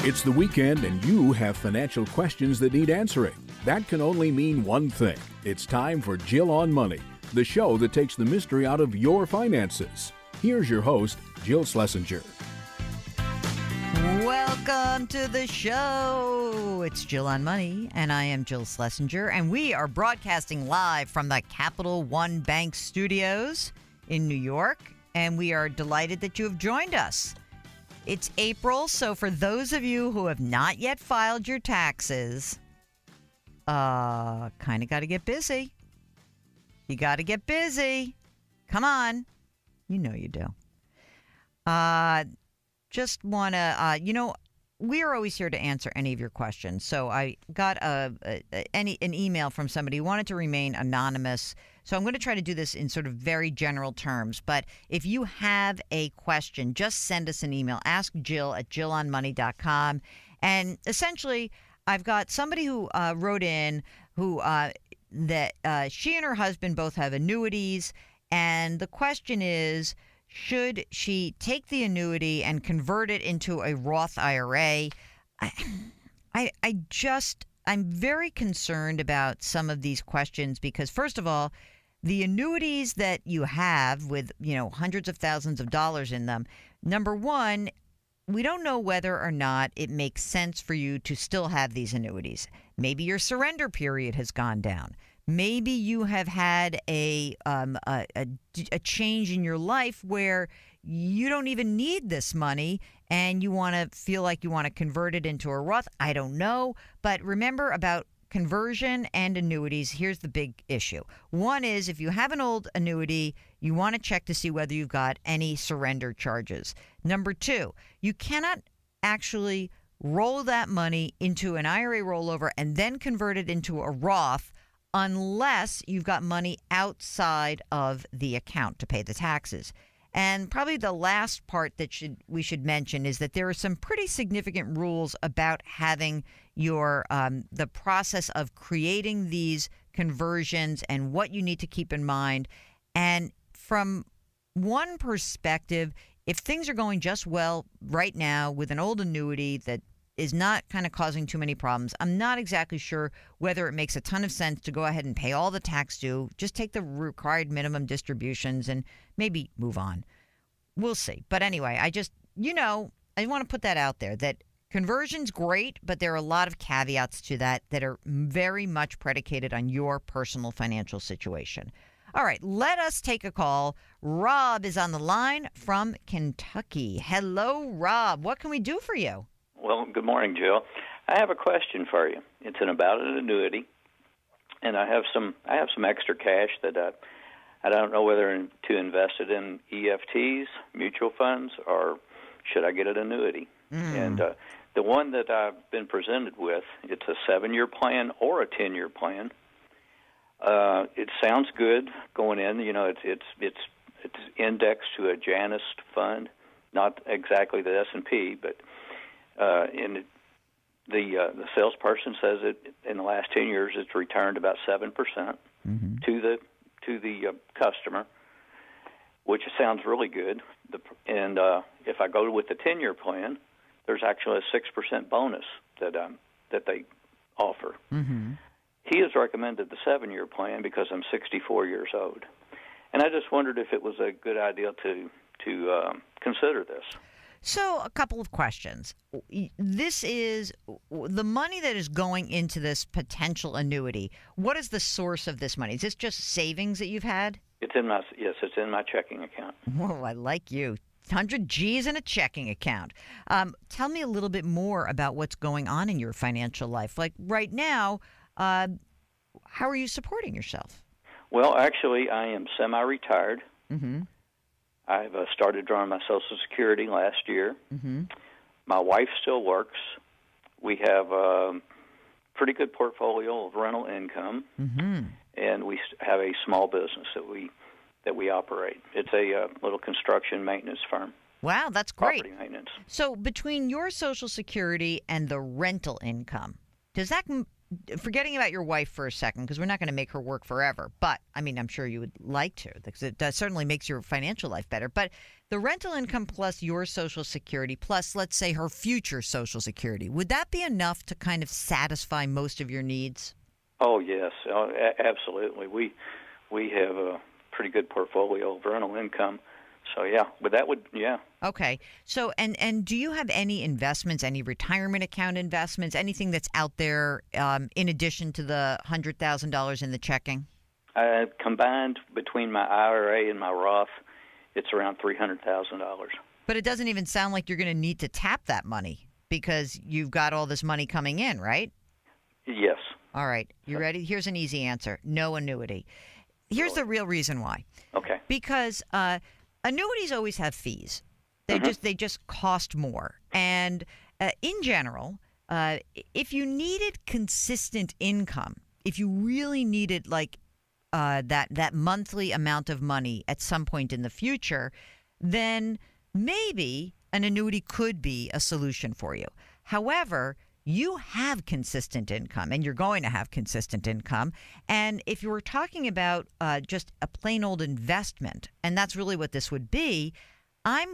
It's the weekend and you have financial questions that need answering. That can only mean one thing. It's time for Jill on Money, the show that takes the mystery out of your finances. Here's your host, Jill Schlesinger. Welcome to the show. It's Jill on Money, and I am Jill Schlesinger, and we are broadcasting live from the Capital One Bank Studios in New York, and we are delighted that you have joined us. It's April, so for those of you who have not yet filed your taxes, kind of got to get busy. You got to get busy. Come on. You know you do. Just want to, we are always here to answer any of your questions. So I got an email from somebody who wanted to remain anonymous. So I'm going to try to do this in sort of very general terms. But if you have a question, just send us an email. Ask Jill at jillonmoney.com. And essentially, I've got somebody who wrote in who that she and her husband both have annuities. And the question is, should she take the annuity and convert it into a Roth IRA? I'm very concerned about some of these questions because, first of all, the annuities that you have with, hundreds of thousands of dollars in them, number one, we don't know whether or not it makes sense for you to still have these annuities. Maybe your surrender period has gone down. Maybe you have had a change in your life where you don't even need this money and you want to feel like you want to convert it into a Roth. I don't know. But remember about conversion and annuities, here's the big issue. One is if you have an old annuity, you want to check to see whether you've got any surrender charges. Number two, you cannot actually roll that money into an IRA rollover and then convert it into a Roth unless you've got money outside of the account to pay the taxes. And probably the last part that we should mention is that there are some pretty significant rules about having your the process of creating these conversions and what you need to keep in mind. And from one perspective, if things are going just well right now with an old annuity that is not kind of causing too many problems, I'm not exactly sure whether it makes a ton of sense to go ahead and pay all the tax due, just take the required minimum distributions and maybe move on. We'll see. But anyway, I want to put that out there that conversion's great, but there are a lot of caveats to that are very much predicated on your personal financial situation. All right, let us take a call. Rob is on the line from Kentucky. Hello, Rob. What can we do for you? Well, good morning, Jill. I have a question for you. It's about an annuity, and I have some extra cash that I don't know whether to invest it in EFTs, mutual funds, or should I get an annuity? And the one that I've been presented with, it's a 7-year plan or a 10-year plan. It sounds good going in. It's indexed to a Janus fund, not exactly the S&P, but and the salesperson says it in the last 10 years it's returned about 7% to the customer, which sounds really good. And if I go with the 10-year plan, there's actually a 6% bonus that they offer. He has recommended the 7-year plan because I'm 64 years old, and I just wondered if it was a good idea to consider this. So a couple of questions. This is the money that is going into this potential annuity. What is the source of this money? Is this just savings that you've had? It's in my checking account. Whoa, I like you. 100 G's in a checking account. Tell me a little bit more about what's going on in your financial life. Like right now, how are you supporting yourself? Well, actually, I am semi-retired. I've started drawing my Social Security last year. My wife still works. We have a pretty good portfolio of rental income, and we have a small business that we operate. It's a little construction maintenance firm. Wow, that's great. Property maintenance. So between your Social Security and the rental income, does that forgetting about your wife for a second, because we're not going to make her work forever. But, I mean, I'm sure you would like to, because it certainly makes your financial life better. But the rental income plus your Social Security, plus, let's say, her future Social Security, would that be enough to kind of satisfy most of your needs? Oh, yes. Absolutely. We have a pretty good portfolio of rental income. So, yeah, but that would, yeah. Okay. So, and do you have any investments, any retirement account investments, anything that's out there in addition to the $100,000 in the checking? Combined between my IRA and my Roth, it's around $300,000. But it doesn't even sound like you're going to need to tap that money because you've got all this money coming in, right? Yes. All right. You ready? Here's an easy answer. No annuity. Here's the real reason why. Okay. Because annuities always have fees. They just cost more. And in general, if you needed consistent income, if you really needed like that monthly amount of money at some point in the future, then maybe an annuity could be a solution for you. However, you have consistent income, and you're going to have consistent income. And if you were talking about just a plain old investment, and that's really what this would be, I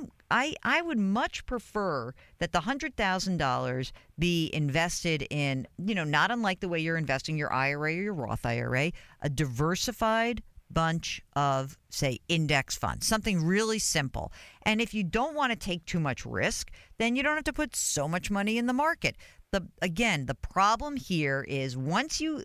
would much prefer that the $100,000 be invested in, not unlike the way you're investing your IRA or your Roth IRA, a diversified bunch of, say, index funds, something really simple. And if you don't want to take too much risk, then you don't have to put so much money in the market. The problem here is once you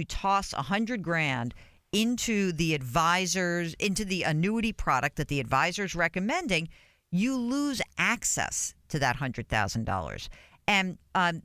toss $100,000 into the annuity product that the advisor's recommending, you lose access to that $100,000. And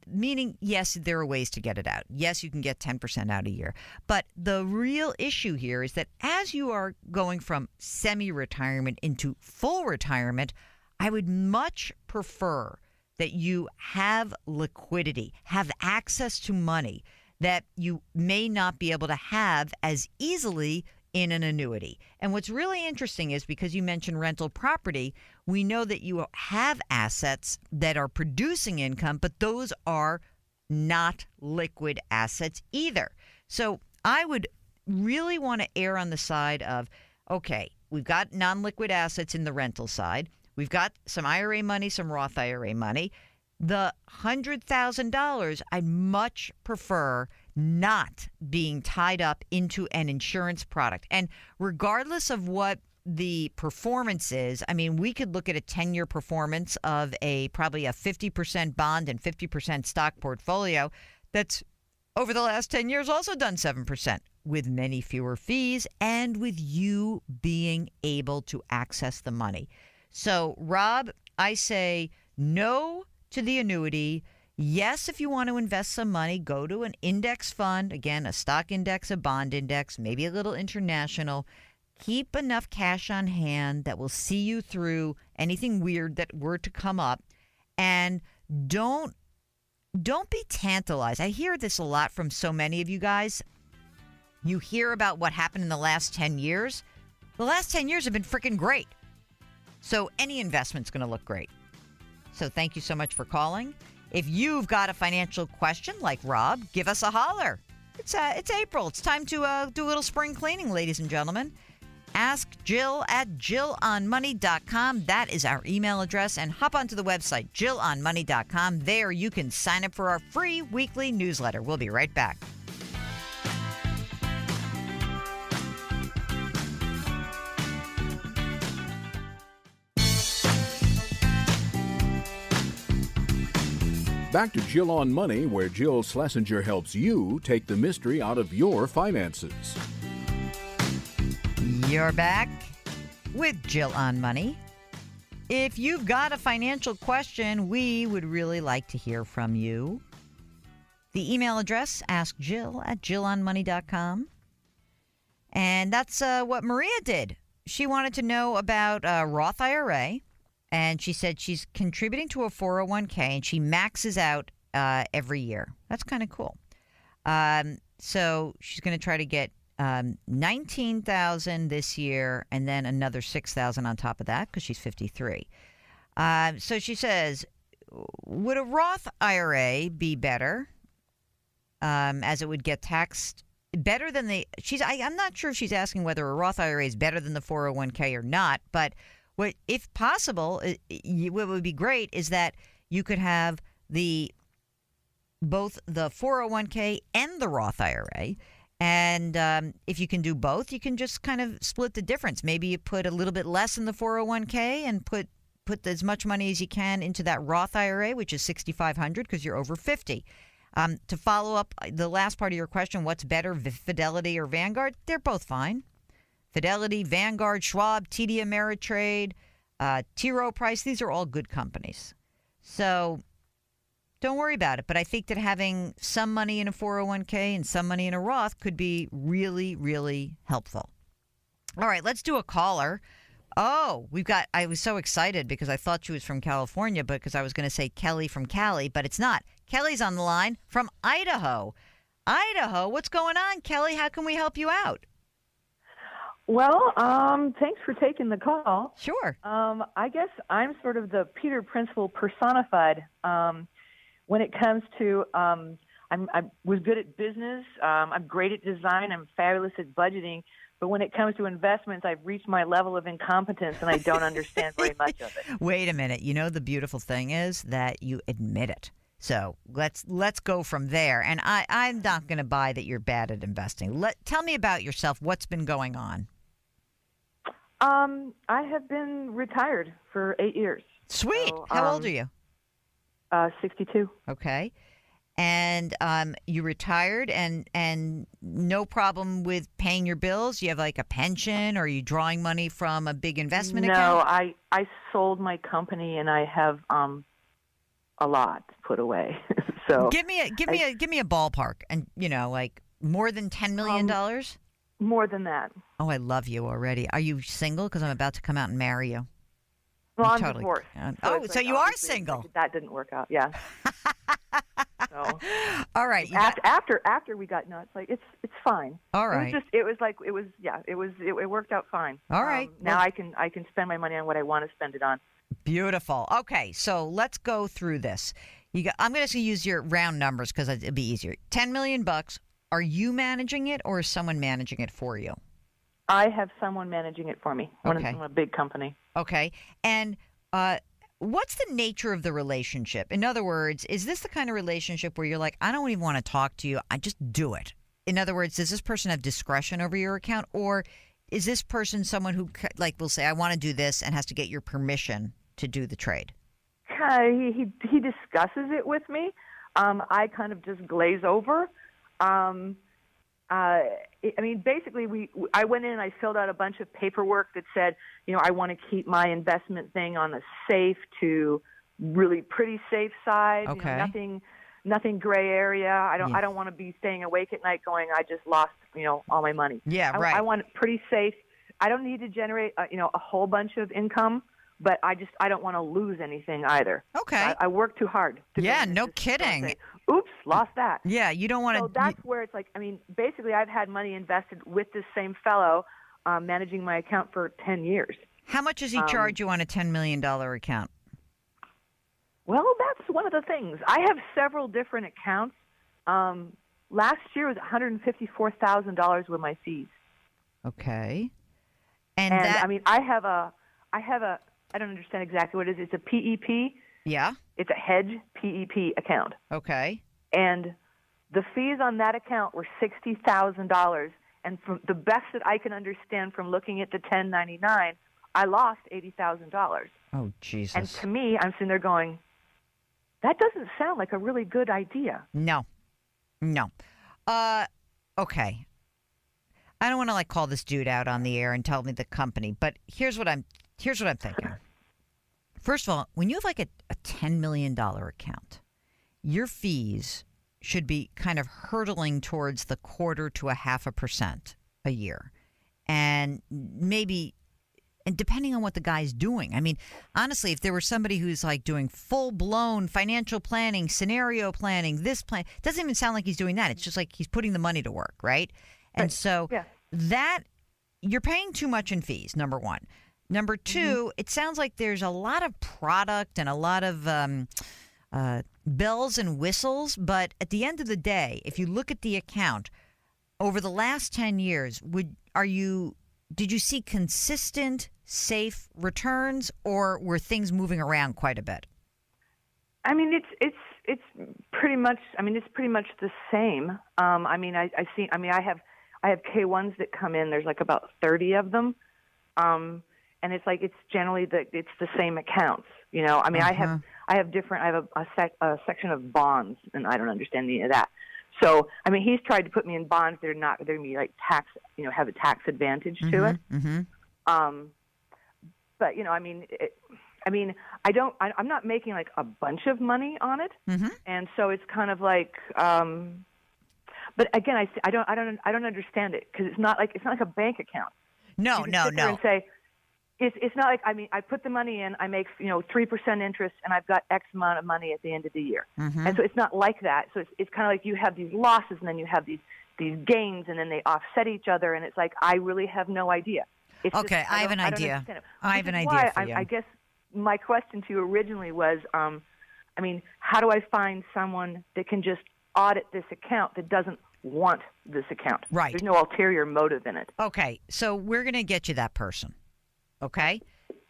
meaning, yes, there are ways to get it out. Yes, you can get 10% out a year. But the real issue here is that as you are going from semi-retirement into full retirement, I would much prefer that you have liquidity, have access to money that you may not be able to have as easily in an annuity. And what's really interesting is because you mentioned rental property, we know that you have assets that are producing income, but those are not liquid assets either. So I would really want to err on the side of, okay, we've got non-liquid assets in the rental side. We've got some IRA money, some Roth IRA money. The $100,000, I'd much prefer not being tied up into an insurance product. And regardless of what the performance is, I mean, we could look at a 10-year performance of probably a 50% bond and 50% stock portfolio that's over the last 10 years also done 7% with many fewer fees and with you being able to access the money. So, Rob, I say no to the annuity. Yes, if you want to invest some money, go to an index fund. Again, a stock index, a bond index, maybe a little international. Keep enough cash on hand that will see you through anything weird that were to come up. And don't be tantalized. I hear this a lot from so many of you guys. You hear about what happened in the last 10 years. The last 10 years have been freaking great. So any investment's going to look great. So thank you so much for calling. If you've got a financial question like Rob, give us a holler. It's April. It's time to do a little spring cleaning, ladies and gentlemen. Ask Jill at JillOnMoney.com. That is our email address. And hop onto the website, JillOnMoney.com. There you can sign up for our free weekly newsletter. We'll be right back. Back to Jill on Money, where Jill Schlesinger helps you take the mystery out of your finances. You're back with Jill on Money. If you've got a financial question, we would really like to hear from you. The email address, askjill at JillOnMoney.com. And that's what Maria did. She wanted to know about Roth IRA. And she said she's contributing to a 401k and she maxes out every year. That's kind of cool. So she's going to try to get $19,000 this year and then another $6,000 on top of that because she's 53. So she says, would a Roth IRA be better? as it would get taxed better than I'm not sure if she's asking whether a Roth IRA is better than the 401k or not, but if possible, what would be great is that you could have both the 401k and the Roth IRA. And if you can do both, you can just kind of split the difference. Maybe you put a little bit less in the 401k and put as much money as you can into that Roth IRA, which is $6,500 because you're over 50. To follow up the last part of your question, what's better, Fidelity or Vanguard? They're both fine. Fidelity, Vanguard, Schwab, TD Ameritrade, T. Rowe Price, these are all good companies. So don't worry about it. But I think that having some money in a 401k and some money in a Roth could be really, really helpful. All right, let's do a caller. Oh, I was so excited because I thought she was from California, because I was going to say Kelly from Cali, but it's not. Kelly's on the line from Idaho. Idaho, what's going on, Kelly? How can we help you out? Well, thanks for taking the call. Sure. I guess I'm sort of the Peter Principle personified when it comes to I was good at business. I'm great at design. I'm fabulous at budgeting. But when it comes to investments, I've reached my level of incompetence, and I don't understand very much of it. Wait a minute. You know, the beautiful thing is that you admit it. So let's go from there. And I'm not going to buy that you're bad at investing. Tell me about yourself. What's been going on? I have been retired for 8 years. Sweet. So, how old are you? 62. Okay. And you retired and no problem with paying your bills? You have like a pension, or are you drawing money from a big investment account? No, I sold my company and I have a lot put away. So give me a ballpark, and like more than $10 million? More than that. Oh, I love you already. Are you single? Because I'm about to come out and marry you. Well, I'm divorced. So you are single. That didn't work out. Yeah. So, all right. After we got it's like it's fine. All right. It worked out fine. All right. Now I can spend my money on what I want to spend it on. Beautiful. Okay, so let's go through this. I'm going to use your round numbers because it'll be easier. $10 million. Are you managing it, or is someone managing it for you? I have someone managing it for me. Okay. A big company. Okay. And what's the nature of the relationship? In other words, is this the kind of relationship where you're like, I don't even want to talk to you, I just do it? In other words, does this person have discretion over your account, or is this person someone who, will say, I want to do this, and has to get your permission to do the trade? He discusses it with me. I kind of just glaze over. Basically, I went in and I filled out a bunch of paperwork that said, I want to keep my investment thing on the safe to really pretty safe side. Okay. Nothing gray area. I don't want to be staying awake at night going, I just lost, all my money. Yeah, right. I want it pretty safe. I don't need to generate, a whole bunch of income, but I don't want to lose anything either. Okay. I work too hard. No kidding. Say, oops, lost that. Yeah, you don't want to. So that's where it's like, basically I've had money invested with this same fellow managing my account for 10 years. How much does he charge you on a $10 million account? Well, that's one of the things. I have several different accounts. Last year was $154,000 with my fees. Okay. And I have a, I don't understand exactly what it is. It's a PEP. Yeah. It's a hedge PEP account. Okay. And the fees on that account were $60,000. And from the best that I can understand from looking at the 1099, I lost $80,000. Oh, Jesus. And to me, I'm sitting there going, that doesn't sound like a really good idea. No. Okay. I don't want to call this dude out on the air and tell me the company, but here's what I'm thinking. First of all, when you have a $10 million account, your fees should be kind of hurtling towards the 0.25% to 0.5% a year. And depending on what the guy's doing. Honestly, if there were somebody who's doing full-blown financial planning, scenario planning, this plan, it doesn't even sound like he's doing that. It's just he's putting the money to work, right? And so that you're paying too much in fees, number one. Number two, It sounds like there's a lot of product and a lot of bells and whistles, but at the end of the day, if you look at the account over the last 10 years, did you see consistent, safe returns, or were things moving around quite a bit? I mean, it's pretty much. I mean, it's pretty much the same. I have K1s that come in. There's like about 30 of them, and it's generally it's the same accounts. You know, I mean, I have different. I have a section of bonds, and I don't understand any of that. So, I mean, he's tried to put me in bonds that are not going to be like tax, you know, have a tax advantage to it. Mm-hmm. But you know, I'm not making like a bunch of money on it, mm-hmm. and so it's kind of like. But again, I don't understand it because it's not like a bank account. No. And say, it's not like, I mean, I put the money in, I make 3% interest, and I've got X amount of money at the end of the year. Mm-hmm. And so it's not like that. So it's kind of like you have these losses, and then you have these gains, and then they offset each other, and it's like I really have no idea. Okay, I have an idea. I have an idea for you. I guess my question to you originally was, I mean, how do I find someone that can just audit this account that doesn't want this account? Right. There's no ulterior motive in it. Okay, so we're going to get you that person. Okay?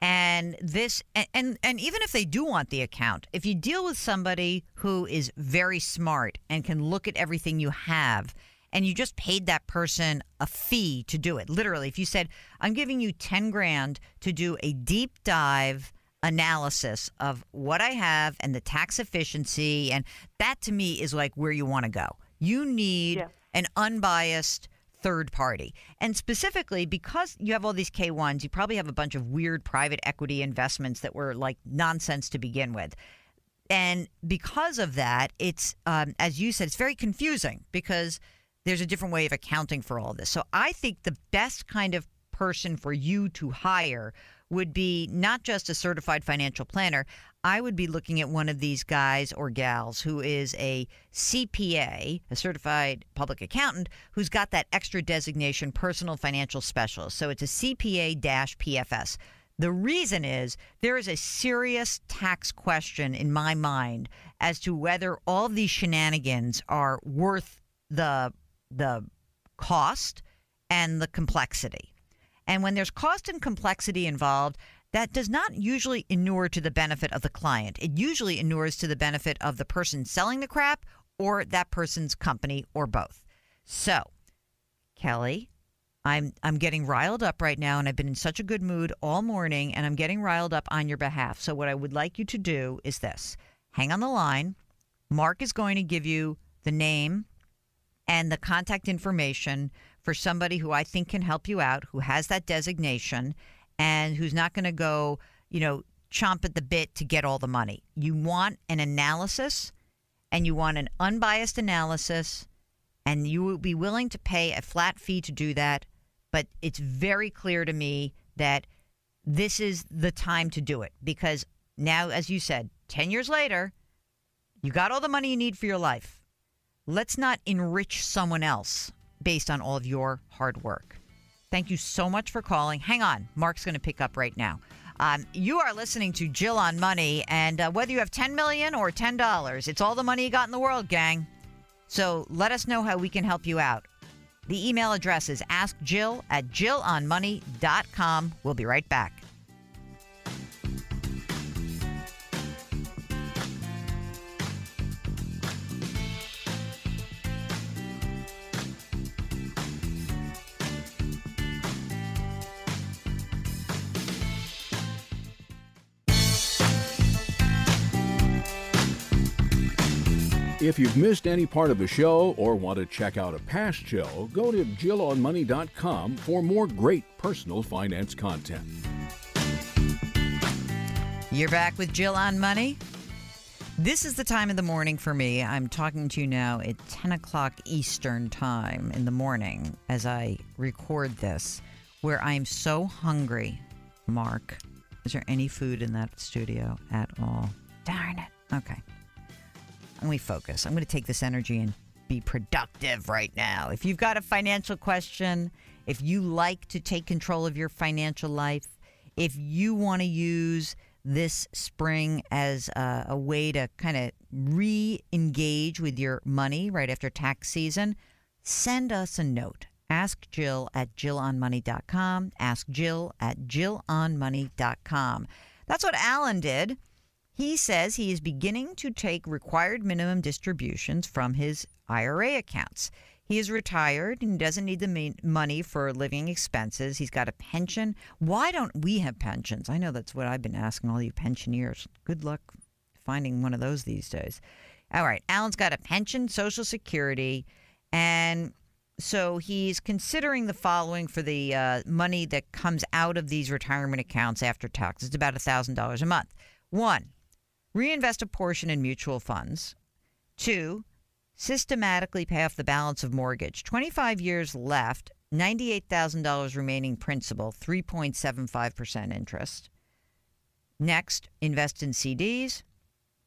And this and even if they do want the account, if you deal with somebody who is very smart and can look at everything you have, and you just paid that person a fee to do it. Literally, if you said, I'm giving you 10 grand to do a deep dive analysis of what I have and the tax efficiency, and that to me is like where you want to go. You need an unbiased third party. And specifically, because you have all these K1s, you probably have a bunch of weird private equity investments that were like nonsense to begin with. And because of that, it's, as you said, it's very confusing because there's a different way of accounting for all this. So I think the best kind of person for you to hire would be not just a certified financial planner. I would be looking at one of these guys or gals who is a CPA, a certified public accountant, who's got that extra designation, personal financial specialist. So it's a CPA-PFS. The reason is there is a serious tax question in my mind as to whether all of these shenanigans are worth the cost and the complexity. And when there's cost and complexity involved, that does not usually inure to the benefit of the client. It usually inures to the benefit of the person selling the crap or that person's company or both. So, Kelly, I'm getting riled up right now, and I've been in such a good mood all morning, and I'm getting riled up on your behalf. So what I would like you to do is this. Hang on the line. Mark is going to give you the name and the contact information for somebody who I think can help you out, who has that designation, and who's not going to go, chomp at the bit to get all the money. You want an analysis, and you want an unbiased analysis, and you will be willing to pay a flat fee to do that. But it's very clear to me that this is the time to do it because now, as you said, 10 years later, you got all the money you need for your life. Let's not enrich someone else based on all of your hard work. Thank you so much for calling. Hang on. Mark's going to pick up right now. You are listening to Jill on Money, and whether you have $10 million or $10, it's all the money you got in the world, gang. So let us know how we can help you out. The email address is askjill@jillonmoney.com. We'll be right back. If you've missed any part of the show or want to check out a past show, go to JillOnMoney.com for more great personal finance content. You're back with Jill on Money. This is the time of the morning for me. I'm talking to you now at 10 o'clock Eastern time in the morning as I record this, where I'm so hungry. Mark, is there any food in that studio at all? Darn it. Okay. Let me focus. I'm going to take this energy and be productive right now. If you've got a financial question, if you like to take control of your financial life, if you want to use this spring as a way to kind of re-engage with your money right after tax season, send us a note. Ask Jill at JillOnMoney.com. Ask Jill at JillOnMoney.com. That's what Alan did. He says he is beginning to take required minimum distributions from his IRA accounts. He is retired and doesn't need the money for living expenses. He's got a pension. Why don't we have pensions? I know that's what I've been asking all you pensioners. Good luck finding one of those these days. All right. Alan's got a pension, Social Security, and so he's considering the following for the money that comes out of these retirement accounts after tax. It's about $1,000 a month. 1, reinvest a portion in mutual funds. 2, systematically pay off the balance of mortgage. 25 years left, $98,000 remaining principal, 3.75% interest. Next, invest in CDs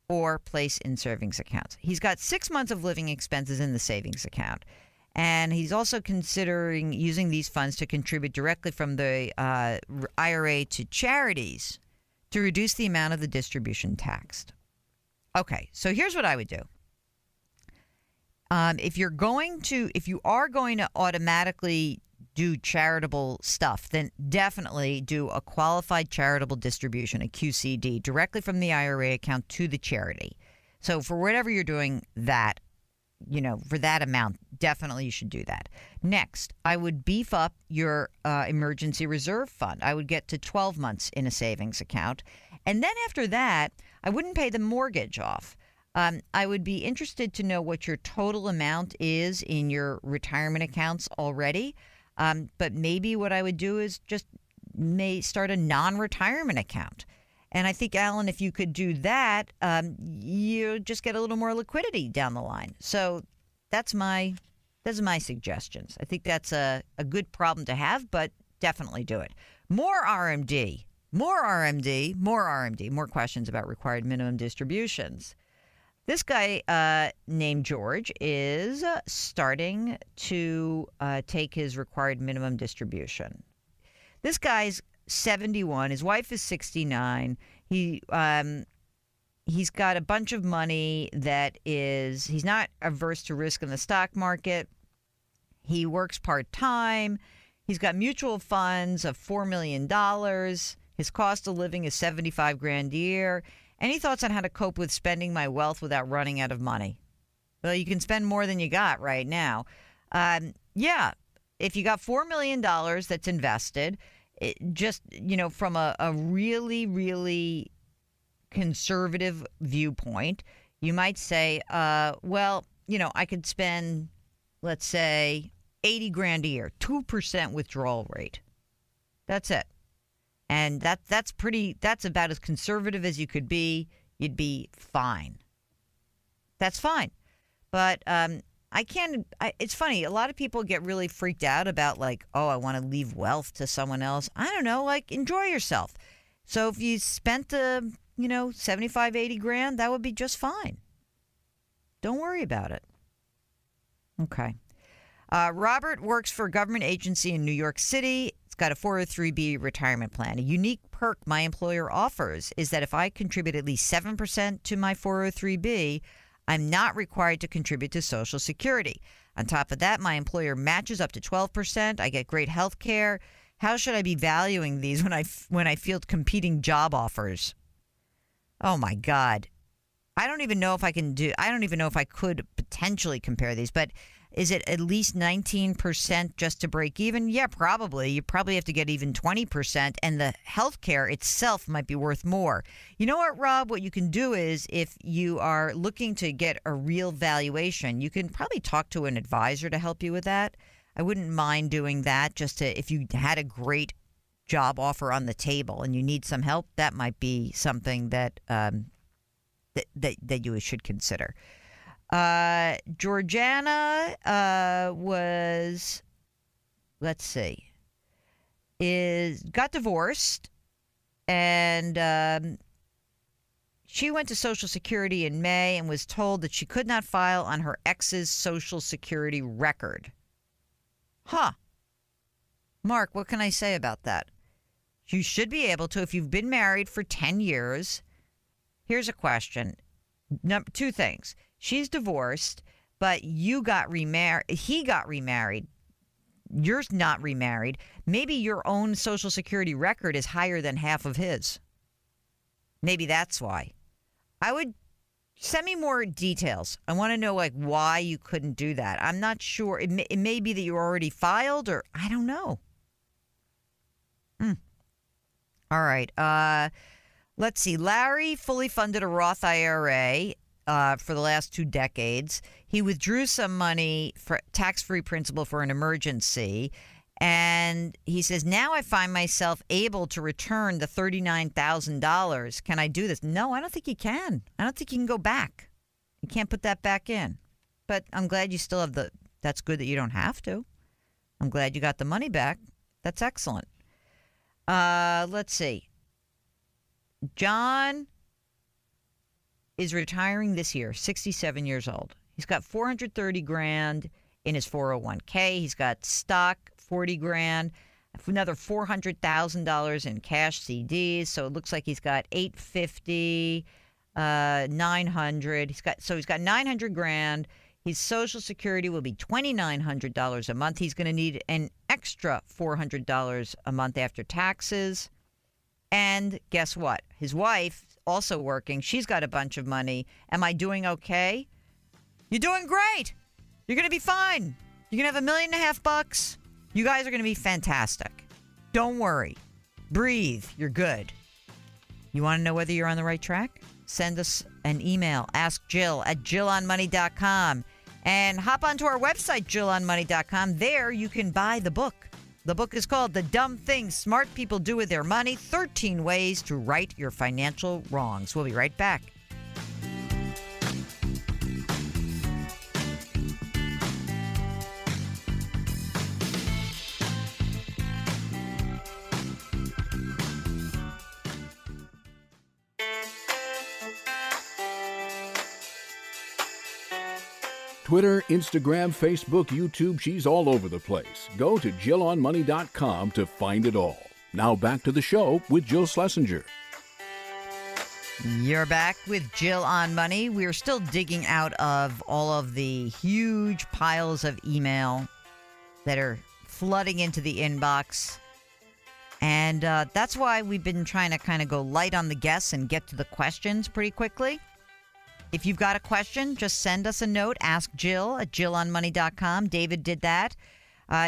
or place in savings accounts. He's got 6 months of living expenses in the savings account. And he's also considering using these funds to contribute directly from the IRA to charities to reduce the amount of the distribution taxed. Okay, so here's what I would do. If you are going to automatically do charitable stuff, then definitely do a qualified charitable distribution, a QCD, directly from the IRA account to the charity. So for whatever you're doing that, for that amount, definitely you should do that. Next, I would beef up your emergency reserve fund. I would get to 12 months in a savings account. And then after that, I wouldn't pay the mortgage off. I would be interested to know what your total amount is in your retirement accounts already. But maybe what I would do is just start a non-retirement account. And I think, Alan, if you could do that, you just get a little more liquidity down the line. So that's my suggestions. I think that's a good problem to have, but definitely do it. More RMD, more questions about required minimum distributions. This guy named George is starting to take his required minimum distribution. This guy's 71. His wife is 69. He's got a bunch of money he's not averse to risk in the stock market. He works part-time. He's got mutual funds of $4 million. His cost of living is $75,000 a year. Any thoughts on how to cope with spending my wealth without running out of money? Well, you can spend more than you got right now. Yeah, if you got $4 million that's invested, from a really, really conservative viewpoint, you might say, I could spend, let's say, $80,000 a year, 2% withdrawal rate. That's it. And that's about as conservative as you could be. You'd be fine. That's fine. But it's funny. A lot of people get really freaked out about I want to leave wealth to someone else. I don't know, enjoy yourself. So if you spent, 75, 80 grand, that would be just fine. Don't worry about it. Okay. Robert works for a government agency in New York City. It's got a 403B retirement plan. A unique perk my employer offers is that if I contribute at least 7% to my 403B, I'm not required to contribute to Social Security. On top of that, my employer matches up to 12%. I get great health care. How should I be valuing these when I field competing job offers? Oh, my God. I don't even know if I could potentially compare these, but is it at least 19% just to break even? Yeah, probably. You probably have to get even 20%, and the health care itself might be worth more. You know what, Rob? What you can do is if you are looking to get a real valuation, you can probably talk to an advisor to help you with that. I wouldn't mind doing that if you had a great job offer on the table and you need some help, that might be something that you should consider. Georgiana got divorced, and she went to Social Security in May and was told that she could not file on her ex's Social Security record. Huh. Mark, what can I say about that? You should be able to if you've been married for 10 years. Here's a question. Two things. She's divorced, but you got remarried. He got remarried. You're not remarried. Maybe your own Social Security record is higher than half of his. Maybe that's why. I would send me more details. I want to know why you couldn't do that. I'm not sure. It may be that you already filed, or I don't know. All right. Let's see. Larry fully funded a Roth IRA for the last 2 decades. He withdrew some money for tax-free principal for an emergency. And he says, now I find myself able to return the $39,000. Can I do this? No, I don't think you can. I don't think you can go back. You can't put that back in. But I'm glad you still have that's good that you don't have to. I'm glad you got the money back. That's excellent. Let's see. John is retiring this year, 67 years old. He's got $430,000 in his 401k. He's got stock, $40,000, another $400,000 in cash CDs. So it looks like he's got $850,000, $900,000. He's got $900,000. His Social Security will be $2,900 a month. He's going to need an extra $400 a month after taxes. And guess what? His wife, also working, she's got a bunch of money. Am I doing okay? You're doing great. You're going to be fine. You're going to have $1.5 million. You guys are going to be fantastic. Don't worry. Breathe. You're good. You want to know whether you're on the right track? Send us an email. Ask Jill at JillOnMoney.com. And hop onto our website, JillOnMoney.com. There you can buy the book. The book is called The Dumb Things Smart People Do With Their Money, 13 Ways to Right Your Financial Wrongs. We'll be right back. Twitter, Instagram, Facebook, YouTube, she's all over the place. Go to JillOnMoney.com to find it all. Now back to the show with Jill Schlesinger. You're back with Jill on Money. We're still digging out of all of the huge piles of email that are flooding into the inbox. And that's why we've been trying to kind of go light on the guests and get to the questions pretty quickly. If you've got a question, just send us a note. Ask Jill at JillOnMoney.com. David did that.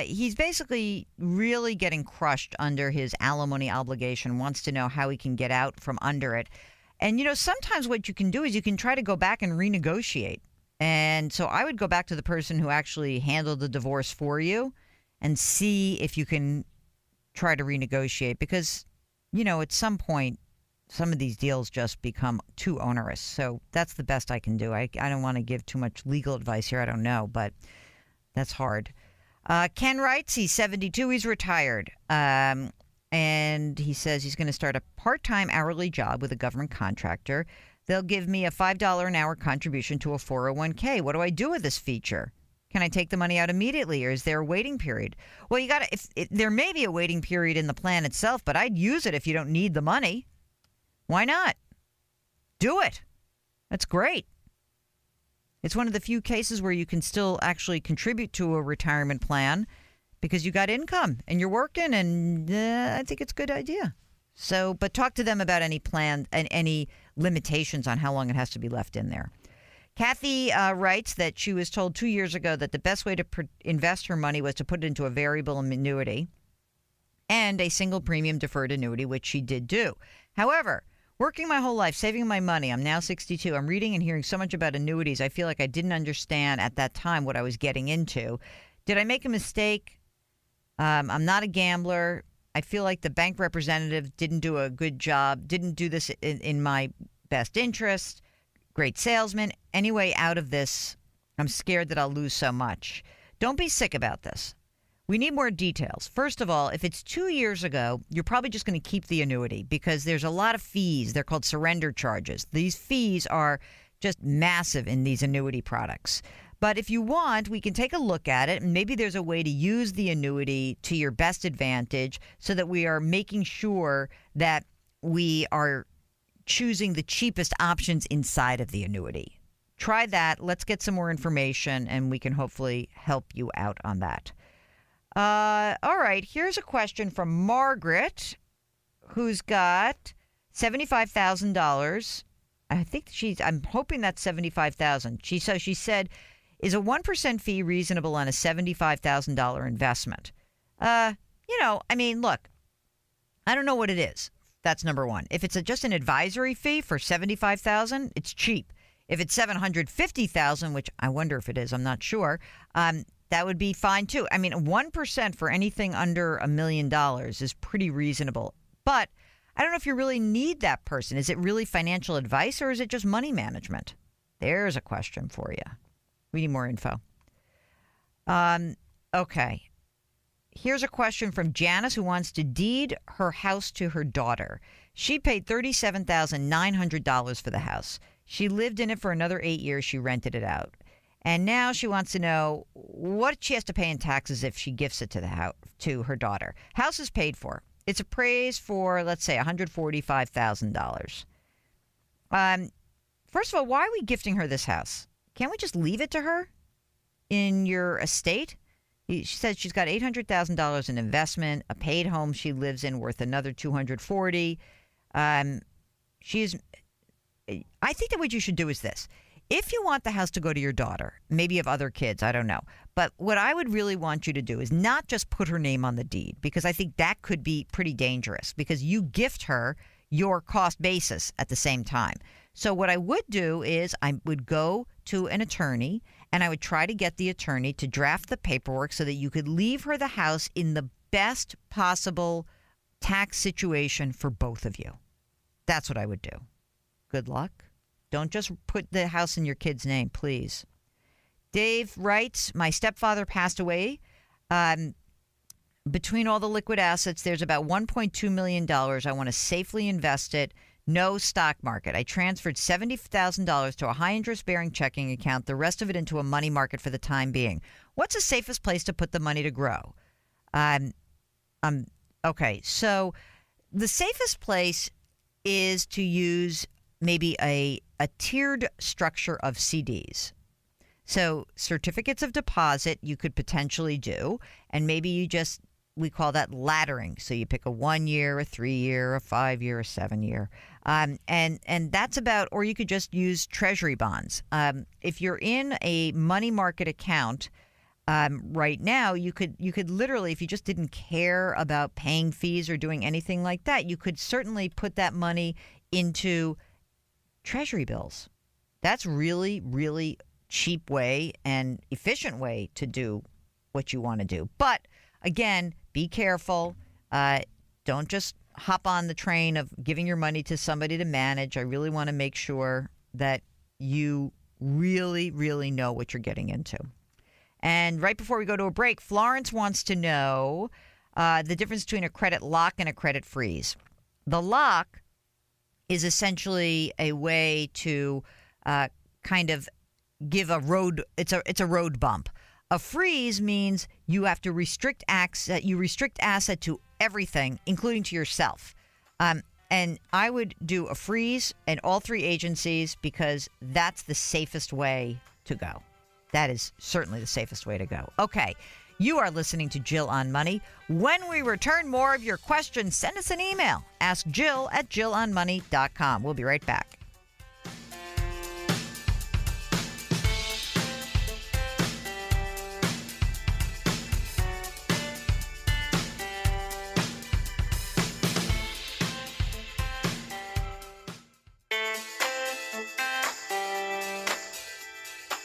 He's basically really getting crushed under his alimony obligation, wants to know how he can get out from under it. And, sometimes what you can do is you can try to go back and renegotiate. And so I would go back to the person who actually handled the divorce for you and see if you can try to renegotiate. Because, at some point, some of these deals just become too onerous. So that's the best I can do. I don't want to give too much legal advice here. I don't know, but that's hard. Ken writes, he's 72. He's retired. And he says he's going to start a part-time hourly job with a government contractor. They'll give me a $5 an hour contribution to a 401k. What do I do with this feature? Can I take the money out immediately, or is there a waiting period? Well, there may be a waiting period in the plan itself, but I'd use it if you don't need the money. Why not? Do it. That's great. It's one of the few cases where you can still actually contribute to a retirement plan because you got income and you're working, and I think it's a good idea. So, but talk to them about any plan and any limitations on how long it has to be left in there. Kathy writes that she was told 2 years ago that the best way to invest her money was to put it into a variable annuity and a single premium deferred annuity, which she did do. However, working my whole life, saving my money, I'm now 62. I'm reading and hearing so much about annuities. I feel like I didn't understand at that time what I was getting into. Did I make a mistake? I'm not a gambler. I feel like the bank representative didn't do a good job, didn't do this in my best interest. Great salesman. Anyway, out of this, I'm scared that I'll lose so much. Don't be sick about this. We need more details. First of all, if it's 2 years ago, you're probably just going to keep the annuity because there's a lot of fees. They're called surrender charges. These fees are just massive in these annuity products. But if you want, we can take a look at it, and maybe there's a way to use the annuity to your best advantage so that we are making sure that we are choosing the cheapest options inside of the annuity. Try that. Let's get some more information, and we can hopefully help you out on that. All right. Here's a question from Margaret, who's got $75,000. I'm hoping that's $75,000. She said, is a 1% fee reasonable on a $75,000 investment? Look, I don't know what it is. That's number one. If it's just an advisory fee for $75,000, it's cheap. If it's $750,000, which I wonder if it is, I'm not sure, that would be fine too. 1% for anything under $1 million is pretty reasonable. But I don't know if you really need that person. Is it really financial advice or is it just money management? There's a question for you. We need more info. Okay. Here's a question from Janice, who wants to deed her house to her daughter. She paid $37,900 for the house. She lived in it for another 8 years. She rented it out. And now she wants to know what she has to pay in taxes if she gifts it to her daughter. House is paid for. It's appraised for, let's say, $145,000. First of all, why are we gifting her this house? Can't we just leave it to her in your estate? She said she's got $800,000 in investment, a paid home she lives in worth another $240,000. I think that what you should do is this. If you want the house to go to your daughter, maybe you have other kids, I don't know. But what I would really want you to do is not just put her name on the deed, because I think that could be pretty dangerous because you gift her your cost basis at the same time. So what I would do is I would go to an attorney and I would try to get the attorney to draft the paperwork so that you could leave her the house in the best possible tax situation for both of you. That's what I would do. Good luck. Don't just put the house in your kid's name, please. Dave writes, my stepfather passed away. Between all the liquid assets, there's about $1.2 million. I want to safely invest it. No stock market. I transferred $70,000 to a high-interest-bearing checking account, the rest of it into a money market for the time being. What's the safest place to put the money to grow? Okay, so the safest place is to use maybe a tiered structure of CDs. So certificates of deposit you could potentially do, and maybe we call that laddering. So you pick a 1 year, a 3 year, a 5 year, a 7 year. And that's about, or you could just use treasury bonds. If you're in a money market account right now, you could literally, if you just didn't care about paying fees or doing anything like that, you could certainly put that money into treasury bills. That's really, really cheap way and efficient way to do what you want to do. But again, be careful. Don't just hop on the train of giving your money to somebody to manage. I really want to make sure that you really, really know what you're getting into. And right before we go to a break, Florence wants to know the difference between a credit lock and a credit freeze. The lock is essentially a way to kind of give a road. It's a road bump. A freeze means you have to restrict access. You restrict asset to everything, including to yourself. And I would do a freeze in all three agencies because that's the safest way to go. That is certainly the safest way to go. Okay. You are listening to Jill on Money. When we return, more of your questions. Send us an email. Ask Jill at JillOnMoney.com. We'll be right back.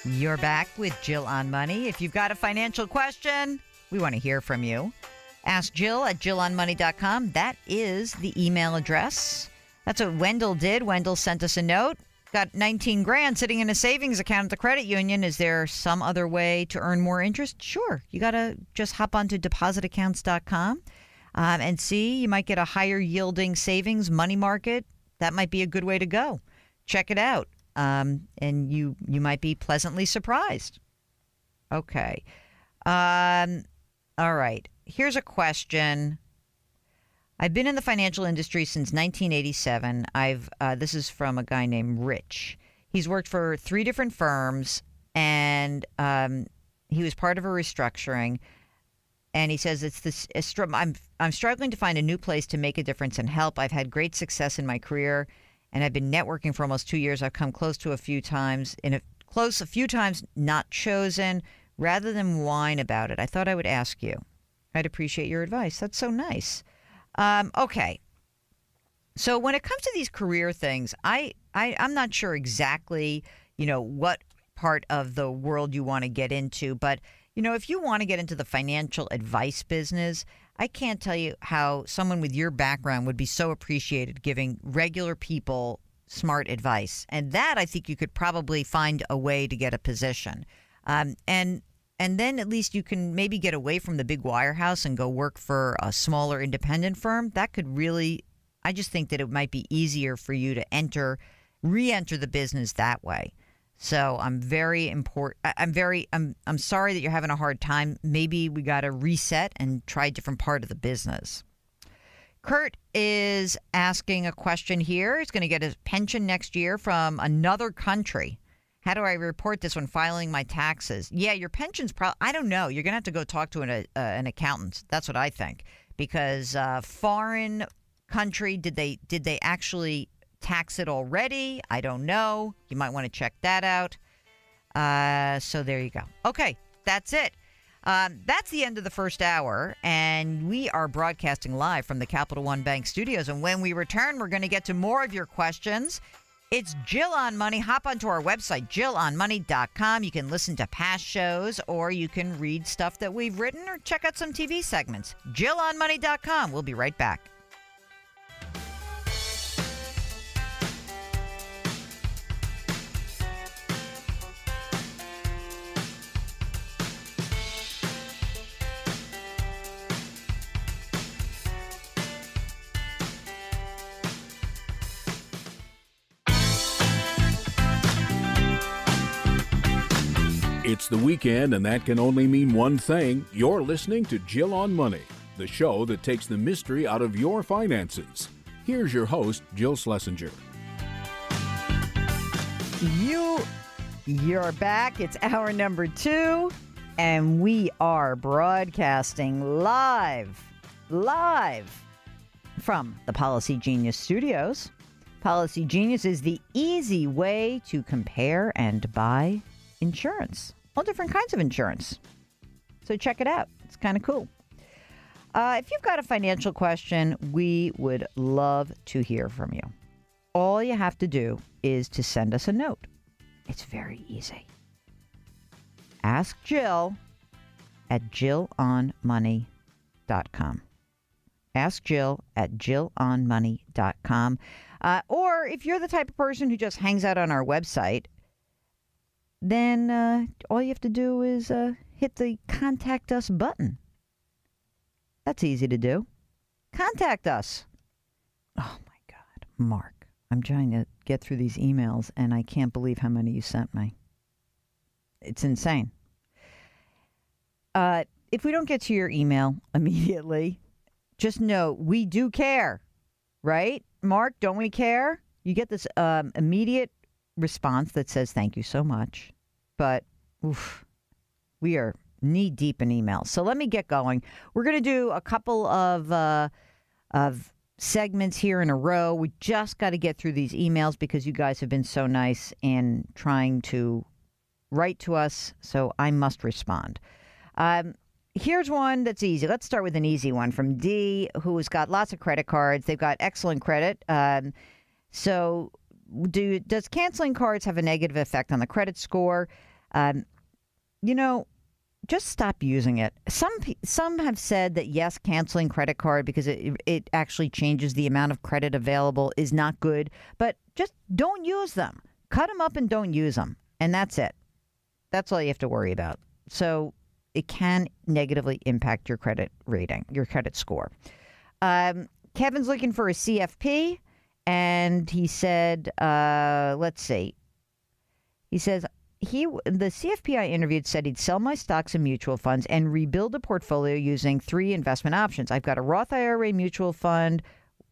You're back with Jill on Money. If you've got a financial question, we want to hear from you. Ask Jill at JillOnMoney.com. That is the email address. That's what Wendell did. Wendell sent us a note. Got 19 grand sitting in a savings account at the credit union. Is there some other way to earn more interest? Sure. You got to just hop onto depositaccounts.com and see. You might get a higher yielding savings money market. That might be a good way to go. Check it out. And you might be pleasantly surprised. Okay. All right. Here's a question. I've been in the financial industry since 1987. This is from a guy named Rich. He's worked for 3 different firms, and he was part of a restructuring. And he says I'm struggling to find a new place to make a difference and help. I've had great success in my career, and I've been networking for almost 2 years. I've come close to a few times, not chosen. Rather than whine about it, I thought I would ask you. I'd appreciate your advice. That's so nice. Okay. So when it comes to these career things, I'm not sure exactly, what part of the world you want to get into. But, if you want to get into the financial advice business, I can't tell you how someone with your background would be so appreciated giving regular people smart advice. And that, I think you could probably find a way to get a position. And then at least you can maybe get away from the big wirehouse and go work for a smaller independent firm. That could really, I just think that it might be easier for you to re-enter the business that way. So I'm sorry that you're having a hard time. Maybe we got to reset and try a different part of the business. Kurt is asking a question here. He's going to get his pension next year from another country. How do I report this when filing my taxes? Yeah, your pension's I don't know. You're going to have to go talk to an accountant. That's what I think. Because foreign country, did they actually tax it already? I don't know. You might want to check that out. So there you go. Okay, that's it. That's the end of the first hour, and we are broadcasting live from the Capital One Bank studios. And when we return, we're going to get to more of your questions. It's Jill on Money. Hop onto our website, jillonmoney.com. You can listen to past shows, or you can read stuff that we've written, or check out some TV segments. jillonmoney.com. We'll be right back. It's the weekend, and that can only mean one thing. You're listening to Jill on Money, the show that takes the mystery out of your finances. Here's your host, Jill Schlesinger. You're back. It's hour number 2, and we are broadcasting live from the Policy Genius studios. Policy Genius is the easy way to compare and buy insurance. All different kinds of insurance. So check it out. It's kind of cool. If you've got a financial question, we would love to hear from you. All you have to do is to send us a note. It's very easy. Ask Jill at jillonmoney.com. Ask Jill at jillonmoney.com. Or if you're the type of person who just hangs out on our website, then all you have to do is hit the Contact Us button. That's easy to do. Contact us. Oh, my God. Mark, I'm trying to get through these emails, and I can't believe how many you sent me. It's insane. If we don't get to your email immediately, just know we do care, right? Mark, don't we care? You get this immediate response that says thank you so much, but we are knee deep in emails. So let me get going. We're going to do a couple of segments here in a row. We just got to get through these emails because you guys have been so nice in trying to write to us, so I must respond. Here's one that's easy. Let's start with an easy one from D, who has got lots of credit cards. They've got excellent credit. Does canceling cards have a negative effect on the credit score? Just stop using it. Some have said that yes, canceling credit card because it actually changes the amount of credit available is not good, but just don't use them. Cut them up and don't use them, and that's it. That's all you have to worry about. So it can negatively impact your credit rating, your credit score. Kevin's looking for a CFP. And he said, let's see. He says, the CFP I interviewed said he'd sell my stocks and mutual funds and rebuild a portfolio using 3 investment options. I've got a Roth IRA mutual fund,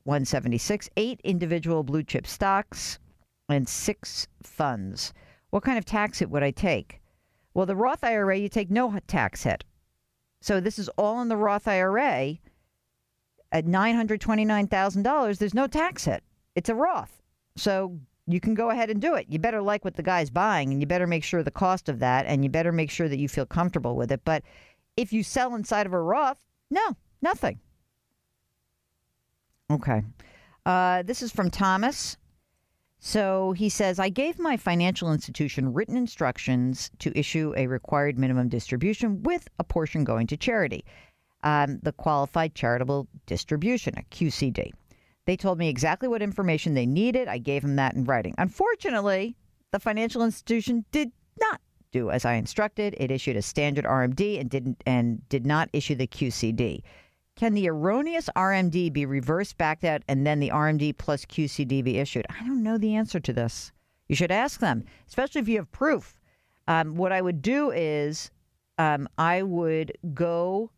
176, 8 individual blue chip stocks, and 6 funds. What kind of tax hit would I take? Well, the Roth IRA, you take no tax hit. So this is all in the Roth IRA. At $929,000, there's no tax hit. It's a Roth. So you can go ahead and do it. You better like what the guy's buying, and you better make sure the cost of that, and you better make sure that you feel comfortable with it. But if you sell inside of a Roth, no, nothing. Okay. This is from Thomas. So he says, I gave my financial institution written instructions to issue a required minimum distribution with a portion going to charity, the qualified charitable distribution, a QCD. They told me exactly what information they needed. I gave them that in writing. Unfortunately, the financial institution did not do as I instructed. It issued a standard RMD and did not issue the QCD. Can the erroneous RMD be reversed back out and then the RMD plus QCD be issued? I don't know the answer to this. You should ask them, especially if you have proof. What I would do is I would go.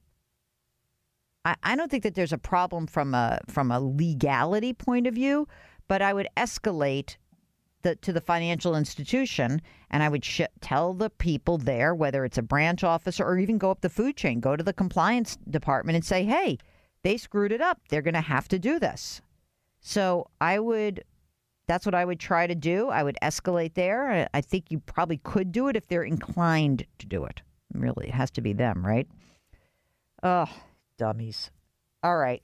I don't think that there's a problem from a legality point of view, but I would escalate to the financial institution, and I would tell the people there, whether it's a branch officer or even go up the food chain, go to the compliance department and say, hey, they screwed it up. They're going to have to do this. So that's what I would try to do. I would escalate there. I think you probably could do it if they're inclined to do it. Really, it has to be them, right? Oh, dummies. All right.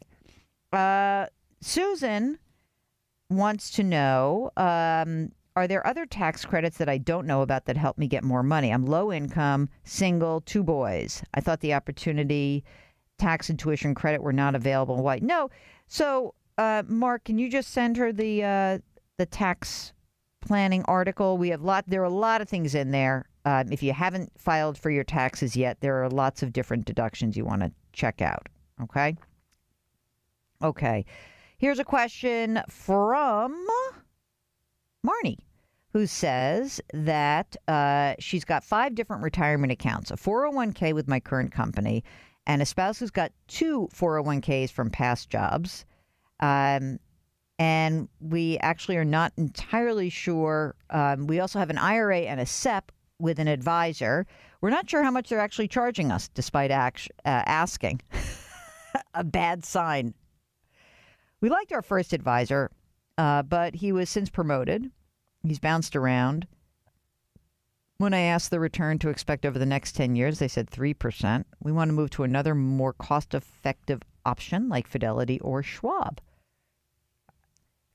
Susan wants to know, are there other tax credits that I don't know about that help me get more money? I'm low income, single, 2 boys. I thought the opportunity tax and tuition credit were not available. Why? No. So, Mark, can you just send her the tax planning article? There are a lot of things in there. If you haven't filed for your taxes yet, there are lots of different deductions you want to check out. Okay? Okay. Here's a question from Marnie, who says that she's got 5 different retirement accounts, a 401k with my current company, and a spouse who's got 2 401ks from past jobs. And we actually are not entirely sure. We also have an IRA and a SEP with an advisor. We're not sure how much they're actually charging us, despite asking. A bad sign. We liked our first advisor, but he was since promoted. He's bounced around. When I asked the return to expect over the next 10 years, they said 3%. We want to move to another more cost-effective option like Fidelity or Schwab.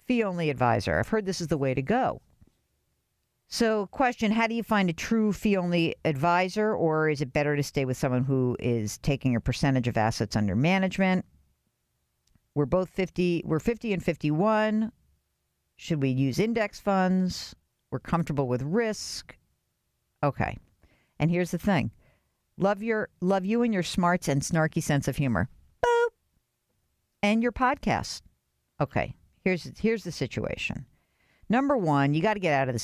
Fee-only advisor. I've heard this is the way to go. So, question, how do you find a true fee-only advisor, or is it better to stay with someone who is taking a percentage of assets under management? We're both 50. We're 50 and 51. Should we use index funds? We're comfortable with risk. Okay. And here's the thing. Love you and your smarts and snarky sense of humor. Boop. And your podcast. Okay. Here's the situation. Number one, you got to get out of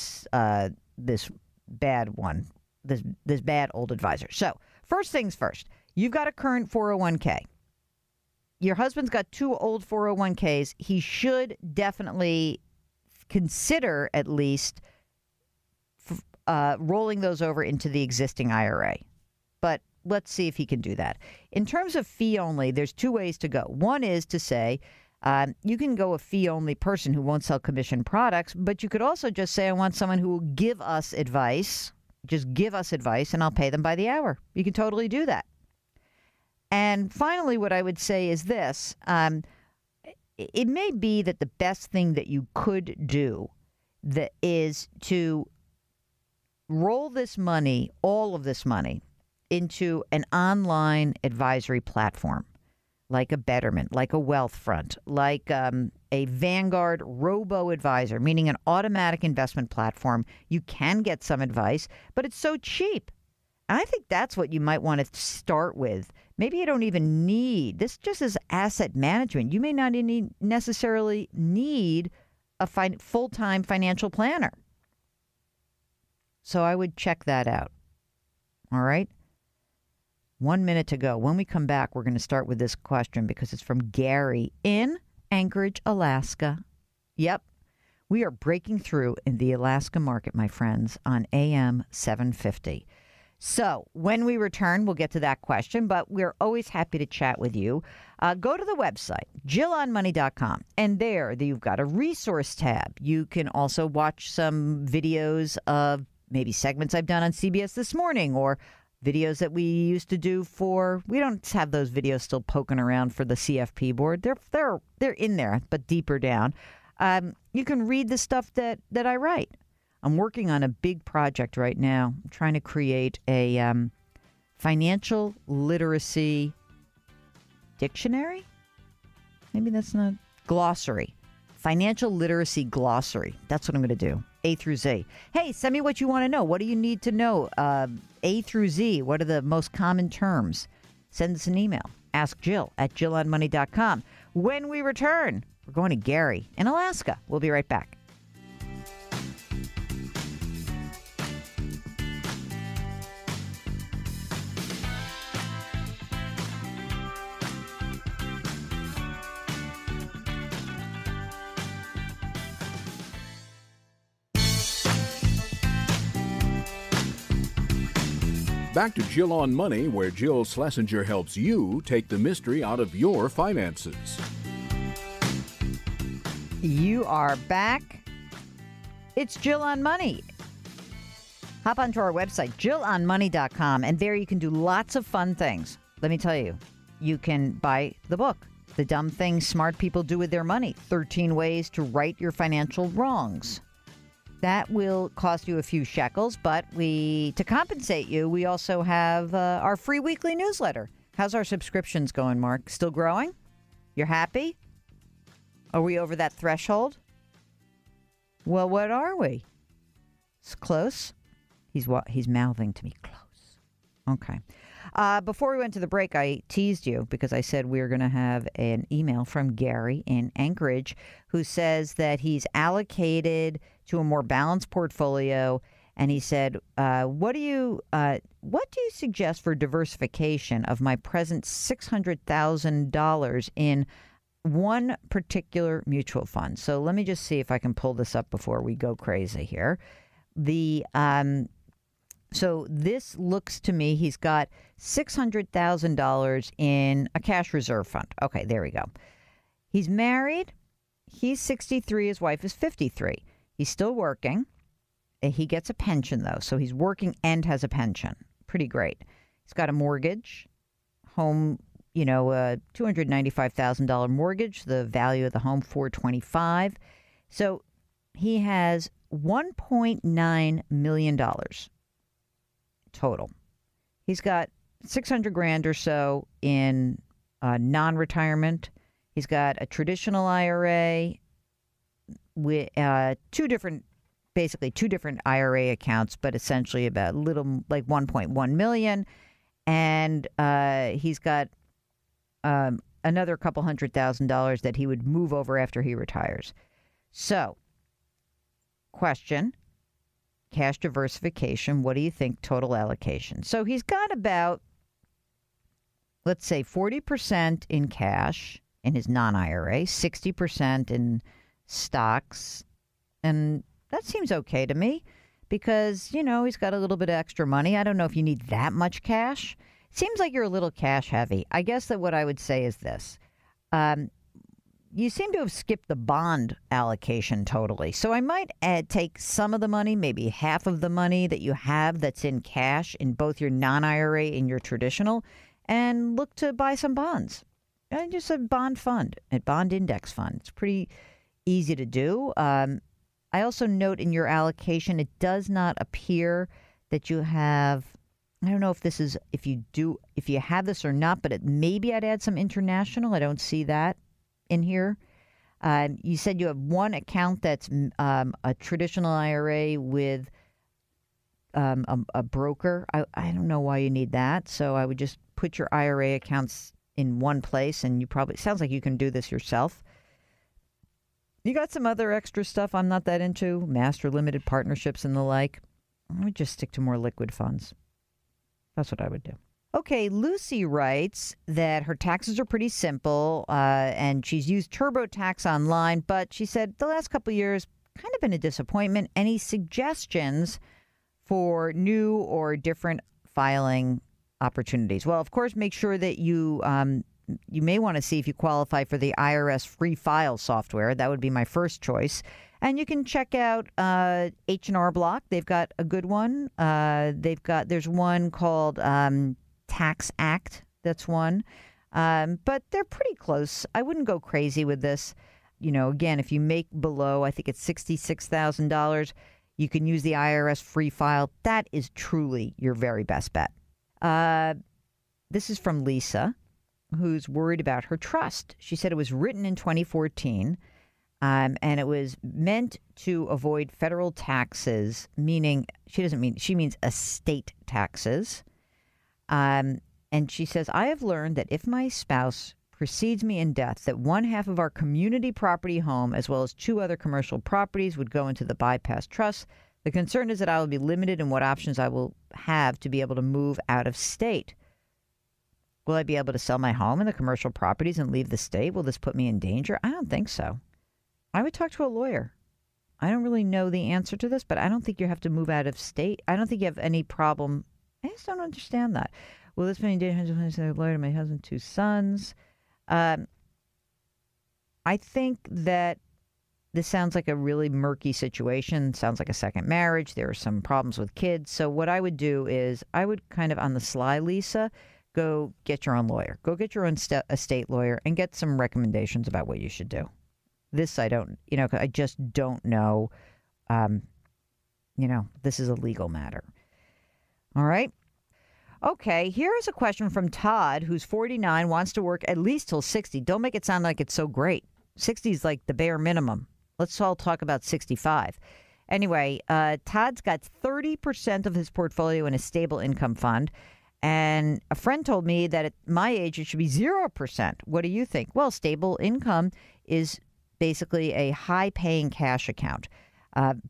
this bad one, this bad old advisor. So first things first, you've got a current 401k. Your husband's got 2 old 401ks. He should definitely consider at least rolling those over into the existing IRA. But let's see if he can do that. In terms of fee only, there's 2 ways to go. One is to say, you can go a fee-only person who won't sell commission products, but you could also just say, I want someone who will give us advice, just give us advice, and I'll pay them by the hour. You can totally do that. And finally, what I would say is this. It may be that the best thing that you could do is to roll this money, all of this money, into an online advisory platform, like a Betterment, like a Wealthfront, like a Vanguard robo-advisor, meaning an automatic investment platform. You can get some advice, but it's so cheap. And I think that's what you might want to start with. Maybe you don't even need, this just is asset management. You may not necessarily need a full-time financial planner. So I would check that out. All right? 1 minute to go. When we come back, we're going to start with this question because it's from Gary in Anchorage, Alaska. Yep. We are breaking through in the Alaska market, my friends, on AM 750. So when we return, we'll get to that question, but we're always happy to chat with you. Go to the website, JillOnMoney.com, and there you've got a resource tab. You can also watch some videos of maybe segments I've done on CBS This Morning or videos that we used to do for, we don't have those videos still poking around for the CFP board. They're in there, but deeper down. You can read the stuff that I write. I'm working on a big project right now. I'm trying to create a financial literacy dictionary. Maybe that's not glossary. Financial literacy glossary. That's what I'm going to do. A through Z. Hey, send me what you want to know. What do you need to know? A through Z. What are the most common terms? Send us an email. Ask Jill at JillOnMoney.com. When we return, we're going to Gary in Alaska. We'll be right back. Back to Jill on Money, where Jill Schlesinger helps you take the mystery out of your finances. You are back. It's Jill on Money. Hop onto our website, JillOnMoney.com, and there you can do lots of fun things. Let me tell you, you can buy the book, The Dumb Things Smart People Do With Their Money, 13 Ways to Right Your Financial Wrongs. That will cost you a few shekels, but to compensate you, we also have our free weekly newsletter. How's our subscriptions going, Mark? Still growing? You're happy? Are we over that threshold? Well, what are we? It's close. He's mouthing to me, close. Okay. Before we went to the break, I teased you because I said we were going to have an email from Gary in Anchorage who says that he's allocated to a more balanced portfolio. And he said, what do you suggest for diversification of my present $600,000 in one particular mutual fund? So let me just see if I can pull this up before we go crazy here. So this looks to me, he's got $600,000 in a cash reserve fund. Okay, there we go. He's married. He's 63. His wife is 53. He's still working. He gets a pension, though. So he's working and has a pension. Pretty great. He's got a mortgage, home, a $295,000 mortgage. The value of the home, $425,000. So he has $1.9 million total. He's got $600,000 or so in non-retirement. He's got a traditional IRA with two different IRA accounts, but essentially about like 1.1 million. And he's got another couple $100,000 that he would move over after he retires. So, question. Cash diversification, what do you think total allocation? So he's got about, let's say, 40% in cash in his non-IRA, 60% in stocks. And that seems okay to me because, he's got a little bit of extra money. I don't know if you need that much cash. Seems like you're a little cash heavy. I guess that what I would say is this. You seem to have skipped the bond allocation totally. So I might take some of the money, maybe half of the money that you have that's in cash in both your non-IRA and your traditional, and look to buy some bonds. Just a bond fund, a bond index fund. It's pretty easy to do. I also note in your allocation, it does not appear that you have, I don't know if you have this or not, but maybe I'd add some international. I don't see that in here. You said you have one account that's a traditional IRA with a broker. I don't know why you need that. So I would just put your IRA accounts in one place, and it sounds like you can do this yourself. You got some other extra stuff I'm not that into, master limited partnerships and the like. I would just stick to more liquid funds. That's what I would do. Okay, Lucy writes that her taxes are pretty simple, and she's used TurboTax online, but she said the last couple of years kind of been a disappointment. Any suggestions for new or different filing opportunities? Well, of course, make sure that you may want to see if you qualify for the IRS free file software. That would be my first choice. And you can check out H&R Block. They've got a good one. There's one called Tax Act. That's one. But they're pretty close. I wouldn't go crazy with this. Again, if you make below, I think it's $66,000, you can use the IRS free file. That is truly your very best bet. This is from Lisa, who's worried about her trust. She said it was written in 2014, and it was meant to avoid federal taxes, meaning she means estate taxes. And she says, I have learned that if my spouse precedes me in death, that one half of our community property home, as well as 2 other commercial properties, would go into the bypass trust. The concern is that I will be limited in what options I will have to be able to move out of state. Will I be able to sell my home and the commercial properties and leave the state? Will this put me in danger? I don't think so. I would talk to a lawyer. I don't really know the answer to this, but I don't think you have to move out of state. I don't think you have any problem. I just don't understand that. Will this be in danger? Lawyer to my husband, 2 sons. I think that this sounds like a really murky situation. Sounds like a second marriage. There are some problems with kids. So what I would do is I would kind of on the sly, Lisa, go get your own lawyer. Go get your own estate lawyer and get some recommendations about what you should do. This I don't, I just don't know. This is a legal matter. All right. Okay, here is a question from Todd, who's 49, wants to work at least till 60. Don't make it sound like it's so great. 60 is like the bare minimum. Let's all talk about 65. Anyway, Todd's got 30% of his portfolio in a stable income fund. And a friend told me that at my age, it should be 0%. What do you think? Well, stable income is basically a high-paying cash account.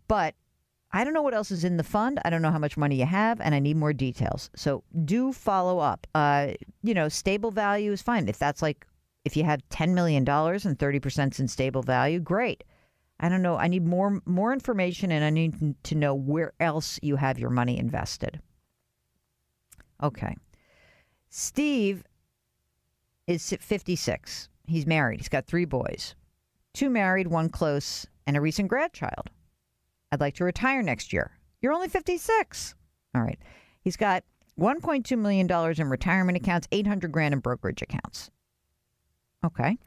But I don't know what else is in the fund. I don't know how much money you have, and I need more details. So do follow up. Stable value is fine. If you have $10 million and 30% is in stable value, great. I don't know. I need more information, and I need to know where else you have your money invested. Okay. Steve is 56. He's married. He's got 3 boys. 2 married, 1 close, and a recent grandchild. I'd like to retire next year. You're only 56. All right. He's got $1.2 million in retirement accounts, $800,000 in brokerage accounts. Okay.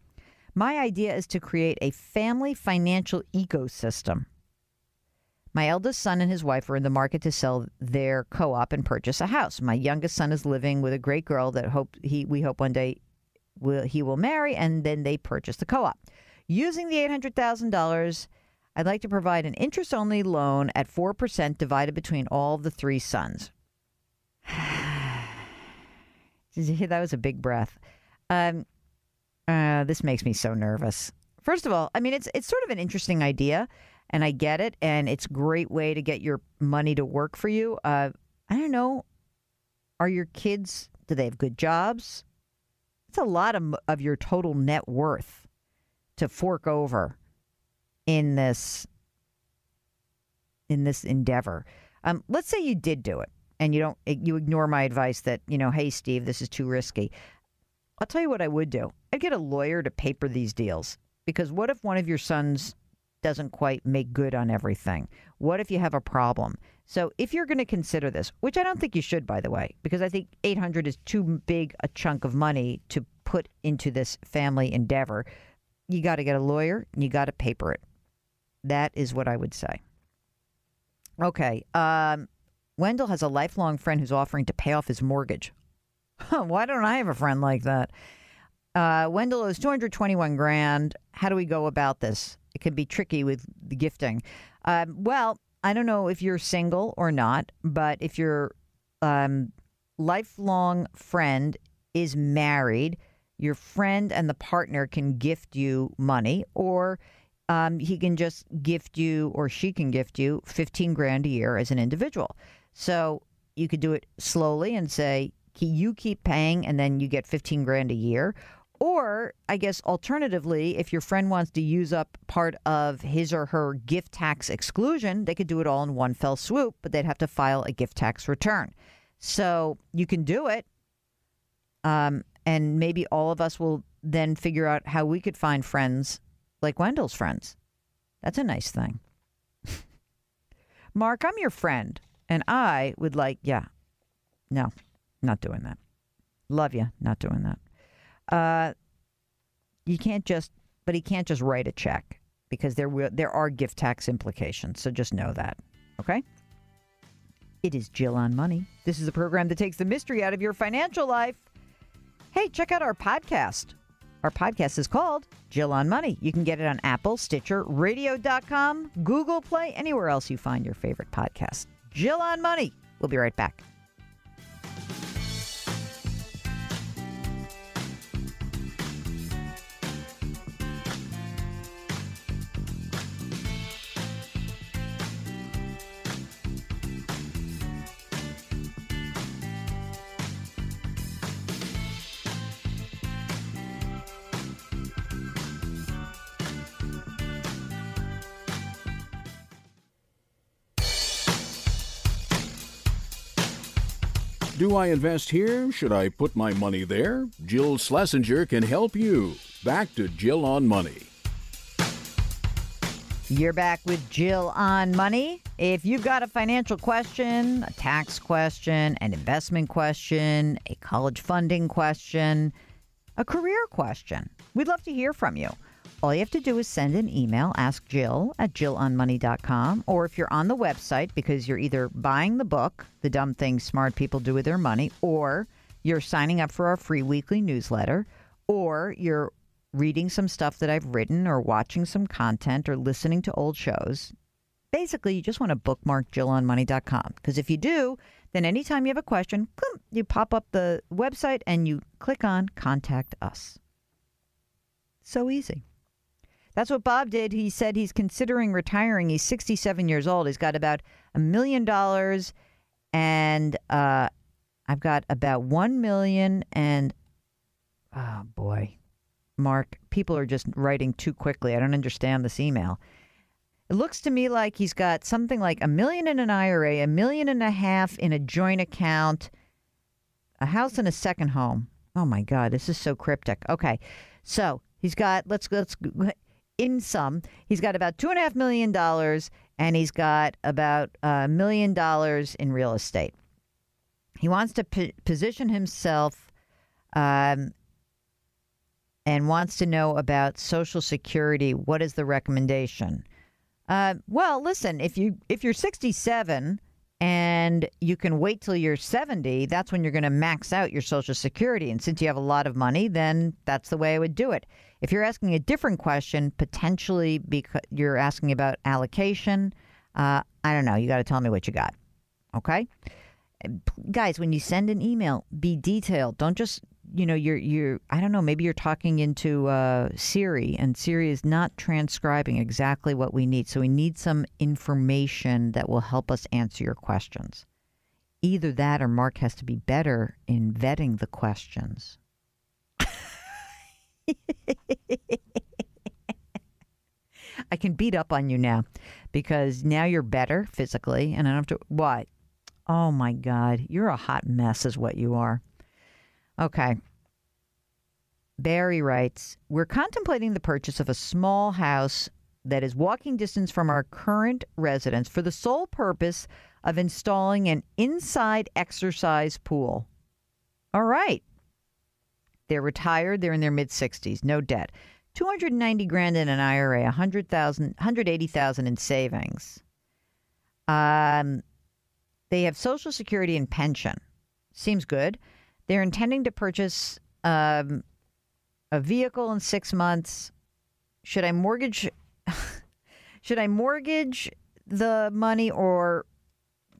My idea is to create a family financial ecosystem. My eldest son and his wife are in the market to sell their co-op and purchase a house. My youngest son is living with a great girl that we hope one day he will marry, and then they purchase the co-op. Using the $800,000, I'd like to provide an interest-only loan at 4% divided between all of the 3 sons. Did you hear that? Was a big breath. This makes me so nervous. First of all, I mean, it's sort of an interesting idea, and I get it, and it's a great way to get your money to work for you. I don't know. Are your kids, do they have good jobs? It's a lot of your total net worth to fork over in this endeavor. Let's say you did do it and you ignore my advice that, hey, Steve, this is too risky. I'll tell you what I would do. I'd get a lawyer to paper these deals, because what if one of your sons doesn't quite make good on everything? What if you have a problem? So if you're going to consider this, which I don't think you should, by the way, because I think $800 is too big a chunk of money to put into this family endeavor, you got to get a lawyer and you got to paper it. That is what I would say. Okay. Wendell has a lifelong friend who's offering to pay off his mortgage. Why don't I have a friend like that? Wendell owes $221,000. How do we go about this? It can be tricky with the gifting. Well, I don't know if you're single or not, but if your lifelong friend is married, your friend and the partner can gift you money, or he can just gift you, or she can gift you, 15 grand a year as an individual. So you could do it slowly and say, you keep paying and then you get 15 grand a year. Or I guess alternatively, if your friend wants to use up part of his or her gift tax exclusion, they could do it all in one fell swoop, but they'd have to file a gift tax return. So you can do it. And maybe all of us will then figure out how we could find friends like Wendell's friends. That's a nice thing. Mark, I'm your friend. And I would like, no, not doing that. Love you, not doing that. He can't just write a check because there are gift tax implications. So just know that. Okay? It is Jill on Money. This is a program that takes the mystery out of your financial life. Hey, check out our podcast. Our podcast is called Jill on Money. You can get it on Apple, Stitcher, radio.com, Google Play, anywhere else you find your favorite podcast. Jill on Money. We'll be right back. Do I invest here? Should I put my money there? Jill Schlesinger can help you. Back to Jill on Money. You're back with Jill on Money. If you've got a financial question, a tax question, an investment question, a college funding question, a career question, we'd love to hear from you. All you have to do is send an email, askjill@jillonmoney.com, or if you're on the website because you're either buying the book, The Dumb Things Smart People Do With Their Money, or you're signing up for our free weekly newsletter, or you're reading some stuff that I've written or watching some content or listening to old shows. Basically, you just want to bookmark jillonmoney.com, because if you do, then anytime you have a question, you pop up the website and you click on Contact Us. So easy. That's what Bob did. He said he's considering retiring. He's 67 years old. He's got about $1 million, and I've got about $1 million. And oh boy, Mark, people are just writing too quickly. I don't understand this email. It looks to me like he's got something like $1 million in an IRA, $1.5 million in a joint account, a house and a second home. Oh my God, this is so cryptic. Okay, so he's got let's. In sum, he's got about $2.5 million, and he's got about $1 million in real estate. He wants to position himself and wants to know about Social Security. What is the recommendation? Well, listen, if you're 67 and you can wait till you're 70, that's when you're going to max out your Social Security. And since you have a lot of money, then that's the way I would do it. If you're asking a different question, potentially because you're asking about allocation, I don't know. You got to tell me what you got. Okay? Guys, when you send an email, be detailed. Don't just, you're I don't know, maybe you're talking into Siri, and Siri is not transcribing exactly what we need. So we need some information that will help us answer your questions. Either that or Mark has to be better in vetting the questions. I can beat up on you now because now you're better physically and I don't have to. What? Oh my God. You're a hot mess is what you are. Okay. Barry writes, we're contemplating the purchase of a small house that is walking distance from our current residence for the sole purpose of installing an inside exercise pool. All right. They're retired. They're in their mid-60s. No debt. $290,000 in an IRA. $180,000 in savings. They have Social Security and pension. Seems good. They're intending to purchase a vehicle in 6 months. Should I mortgage? Should I mortgage the money or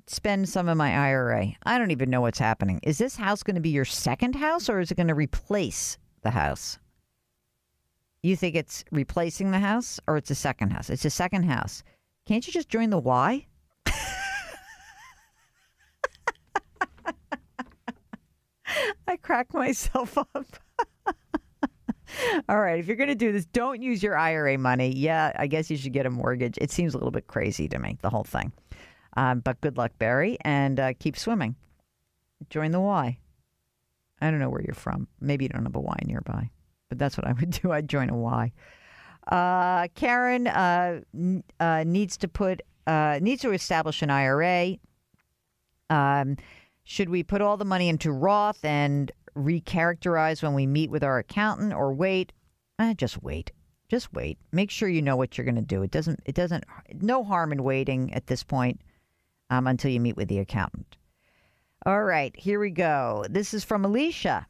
spend some of my IRA? I don't even know what's happening. Is this house going to be your second house or is it going to replace the house? You think it's replacing the house or it's a second house? It's a second house. Can't you just join the Y? I crack myself up. All right. If you're going to do this, don't use your IRA money. Yeah, I guess you should get a mortgage. It seems a little bit crazy to me, the whole thing. But good luck, Barry, and keep swimming. Join the Y. I don't know where you're from. Maybe you don't have a Y nearby, but that's what I would do. I'd join a Y. Karen needs to establish an IRA. Should we put all the money into Roth and recharacterize when we meet with our accountant, or wait? Just wait. Just wait. Make sure you know what you're going to do. It doesn't. No harm in waiting at this point until you meet with the accountant. All right, here we go. This is from Alicia,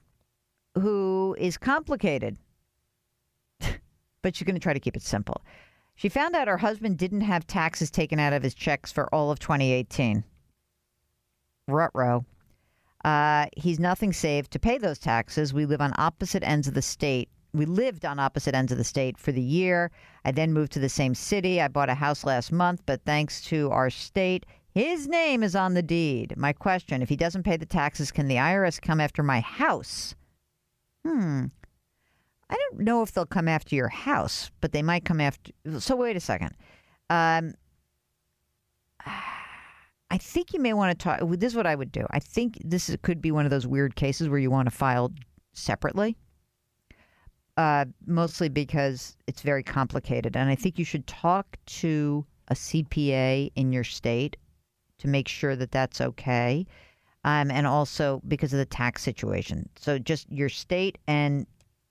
who is complicated, but she's going to try to keep it simple. She found out her husband didn't have taxes taken out of his checks for all of 2018. Ruh-roh. He's nothing saved to pay those taxes. We live on opposite ends of the state. We lived on opposite ends of the state for the year. I then moved to the same city. I bought a house last month, but thanks to our state, his name is on the deed. My question, if he doesn't pay the taxes, can the IRS come after my house? I don't know if they'll come after your house, but they might come after. So wait a second. I think you may want to talk. This is what I would do. I think could be one of those weird cases where you want to file separately, mostly because it's very complicated. And I think you should talk to a CPA in your state to make sure that that's okay. And also because of the tax situation. So just your state and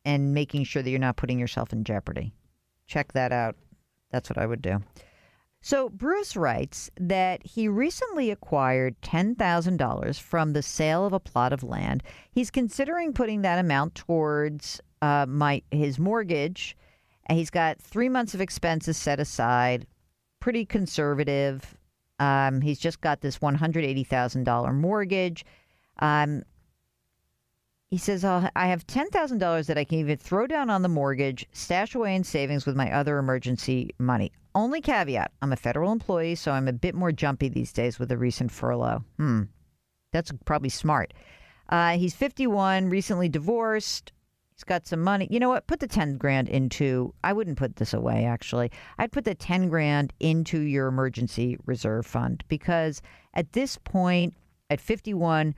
making sure that you're not putting yourself in jeopardy. Check that out. That's what I would do. So Bruce writes that he recently acquired $10,000 from the sale of a plot of land. He's considering putting that amount towards his mortgage. He's got 3 months of expenses set aside, pretty conservative. He's just got this $180,000 mortgage. He says, I have $10,000 that I can even throw down on the mortgage, stash away in savings with my other emergency money. Only caveat, I'm a federal employee, so I'm a bit more jumpy these days with the recent furlough. That's probably smart. He's 51, recently divorced. He's got some money. You know what? Put the 10 grand into, I wouldn't put this away, actually. I'd put the 10 grand into your emergency reserve fund, because at this point, at 51,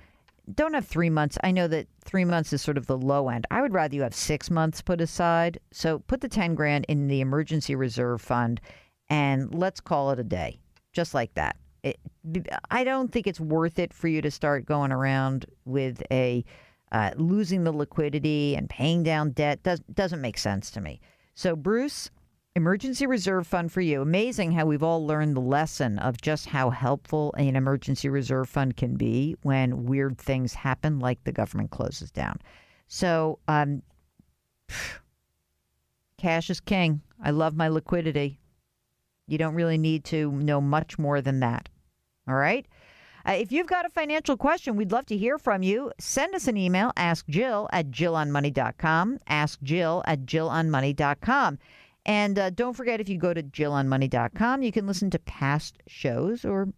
don't have 3 months. I know that 3 months is sort of the low end. I would rather you have 6 months put aside. So put the 10 grand in the emergency reserve fund and let's call it a day, just like that. I don't think it's worth it for you to start going around with losing the liquidity and paying down debt. Doesn't make sense to me. So Bruce, emergency reserve fund for you. Amazing how we've all learned the lesson of just how helpful an emergency reserve fund can be when weird things happen, like the government closes down. So cash is king. I love my liquidity. You don't really need to know much more than that. All right? If you've got a financial question, we'd love to hear from you. Send us an email, askjill@jillonmoney.com, askjill@jillonmoney.com. And don't forget, if you go to jillonmoney.com, you can listen to past shows, or,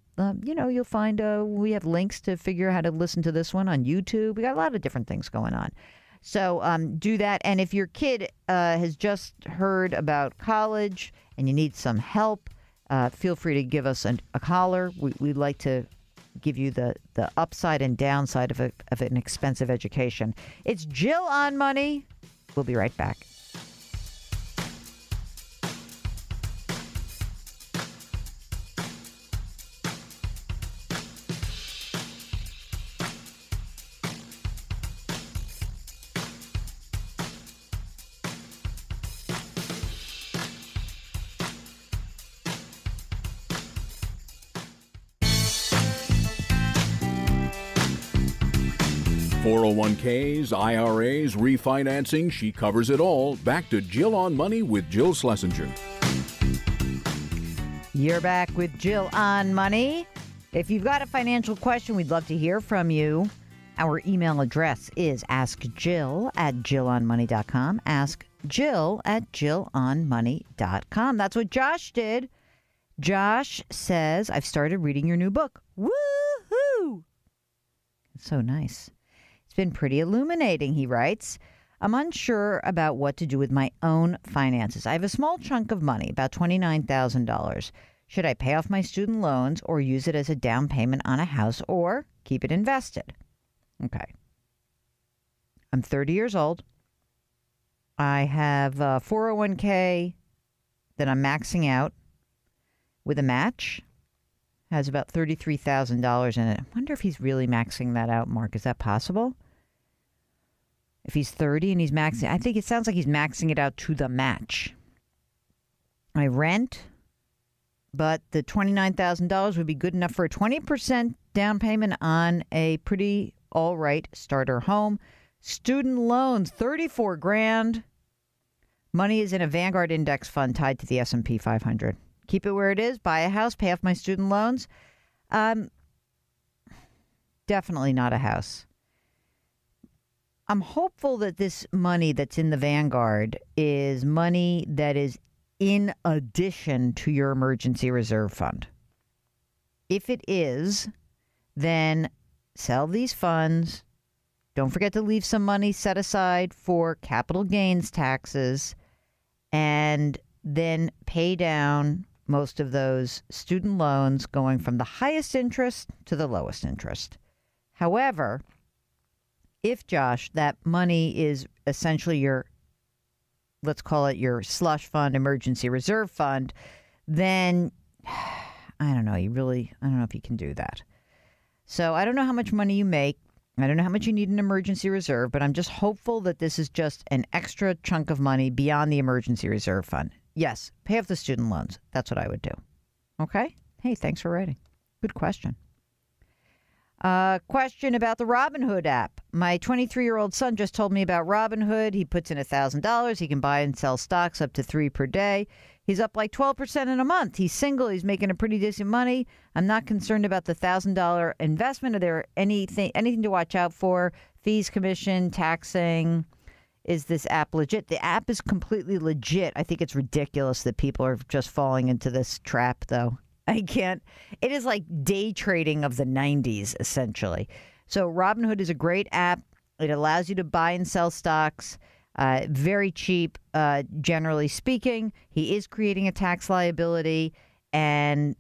you'll find we have links to figure out how to listen to this one on YouTube. We got a lot of different things going on. So do that. And if your kid has just heard about college and you need some help, feel free to give us a holler. We'd like to give you the upside and downside of an expensive education. It's Jill on Money. We'll be right back. .401ks, IRAs, refinancing, she covers it all. Back to Jill on Money with Jill Schlesinger. You're back with Jill on Money. If you've got a financial question, we'd love to hear from you. Our email address is askjill@jillonmoney.com, Jill@JillOnMoney.com. That's what Josh did. Josh says, I've started reading your new book. Woo-hoo! It's so nice. It's been pretty illuminating, he writes. I'm unsure about what to do with my own finances. I have a small chunk of money, about $29,000. Should I pay off my student loans or use it as a down payment on a house or keep it invested? Okay. I'm 30 years old. I have a 401k that I'm maxing out with a match. Has about $33,000 in it. I wonder if he's really maxing that out, Mark. Is that possible? If he's 30 and he's maxing, I think it sounds like he's maxing it out to the match. I rent, but the $29,000 would be good enough for a 20% down payment on a pretty all right starter home. Student loans, $34,000. Money is in a Vanguard index fund tied to the S&P 500. Keep it where it is, buy a house, pay off my student loans. Definitely not a house. I'm hopeful that this money that's in the Vanguard is money that is in addition to your emergency reserve fund. If it is, then sell these funds. Don't forget to leave some money set aside for capital gains taxes, and then pay down most of those student loans going from the highest interest to the lowest interest. However, if, Josh, that money is essentially your, let's call it your slush fund, emergency reserve fund, then I don't know. I don't know if you can do that. So I don't know how much money you make. I don't know how much you need in emergency reserve, but I'm just hopeful that this is just an extra chunk of money beyond the emergency reserve fund. Yes, pay off the student loans. That's what I would do. Okay? Hey, thanks for writing. Good question. Question about the Robinhood app. My 23-year-old son just told me about Robinhood. He puts in $1,000. He can buy and sell stocks up to 3 per day. He's up like 12% in a month. He's single. He's making a pretty decent money. I'm not concerned about the $1,000 investment. Are there anything to watch out for? Fees, commission, taxing? Is this app legit? The app is completely legit. I think it's ridiculous that people are just falling into this trap, though. I can't. It is like day trading of the 90s, essentially. So Robinhood is a great app. It allows you to buy and sell stocks. Very cheap, generally speaking. He is creating a tax liability. And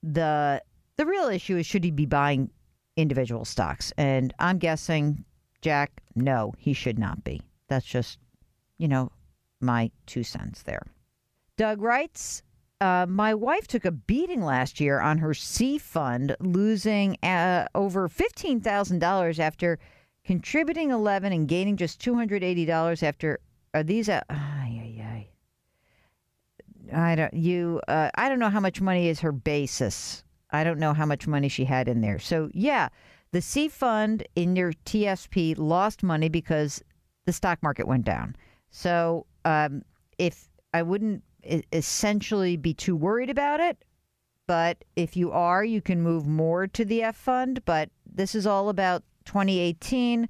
the real issue is, should he be buying individual stocks? And I'm guessing, Jack, no, he should not be. That's just, my 2 cents there. Doug writes, my wife took a beating last year on her C fund, losing over $15,000 after contributing $11 and gaining just $280 after. Are these? I don't know how much money is her basis. I don't know how much money she had in there. So yeah, the C fund in your TSP lost money because the stock market went down. So if I wouldn't essentially be too worried about it, but if you are, you can move more to the F fund. But this is all about 2018,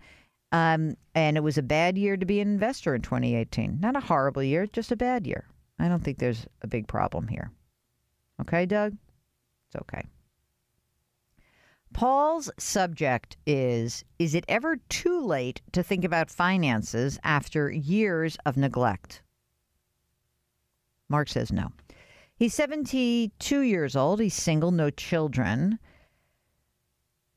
and it was a bad year to be an investor in 2018. Not a horrible year, just a bad year. I don't think there's a big problem here. Okay, Doug? It's okay. Paul's subject is it ever too late to think about finances after years of neglect? Mark says no. He's 72 years old. He's single, no children.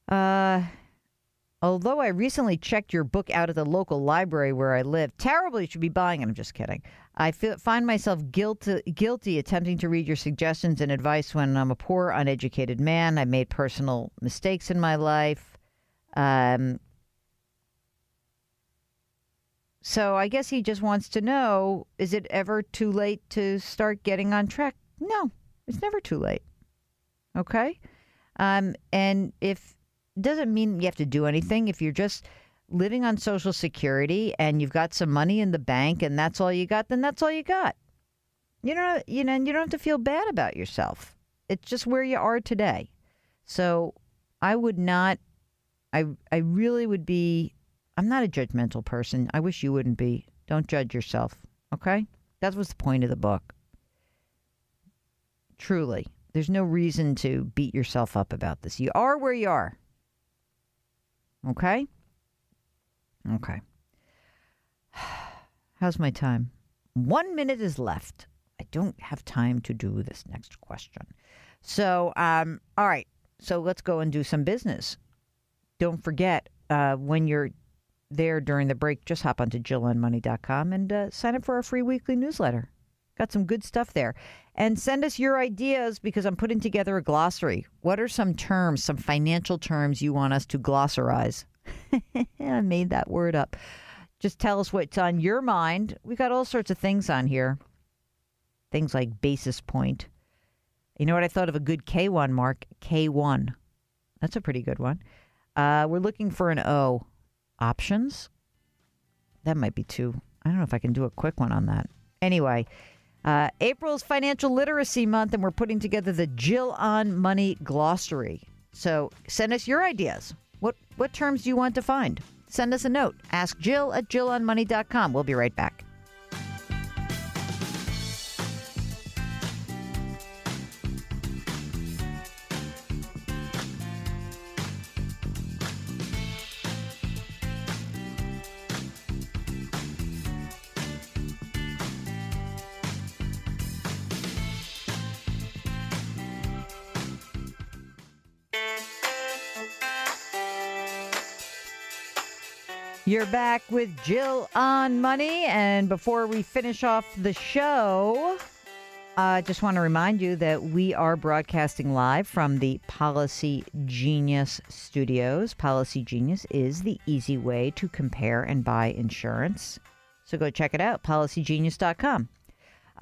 Although I recently checked your book out at the local library where I live, terrible, you should be buying it. I'm just kidding. I find myself guilty attempting to read your suggestions and advice when I'm a poor, uneducated man. I made personal mistakes in my life. So I guess he just wants to know, is it ever too late to start getting on track? No, it's never too late. Okay? And if doesn't mean you have to do anything. If you're just living on Social Security and you've got some money in the bank and that's all you got, then that's all you got. You don't have to feel bad about yourself. It's just where you are today. So I would not, I really would be, I'm not a judgmental person. I wish you wouldn't be. Don't judge yourself. Okay? That was the point of the book. Truly. There's no reason to beat yourself up about this. You are where you are. Okay? Okay. How's my time? 1 minute is left. I don't have time to do this next question. So, all right. So let's go and do some business. Don't forget, when you're there during the break, just hop onto JillOnMoney.com and sign up for our free weekly newsletter. Got some good stuff there. And send us your ideas because I'm putting together a glossary. What are some terms, some financial terms you want us to glossarize? I made that word up. Just tell us what's on your mind. We got all sorts of things on here. Things like basis point. You know what I thought of a good K1, Mark? K1. That's a pretty good one. We're looking for an O. Options? That might be too. I don't know if I can do a quick one on that. Anyway, April's Financial Literacy Month, and we're putting together the Jill on Money glossary. So send us your ideas. What terms do you want to find? Send us a note. Ask Jill at JillOnMoney.com. We'll be right back. You're back with Jill on Money, and before we finish off the show, I just want to remind you that we are broadcasting live from the Policy Genius studios. Policy Genius is the easy way to compare and buy insurance. So go check it out, policygenius.com.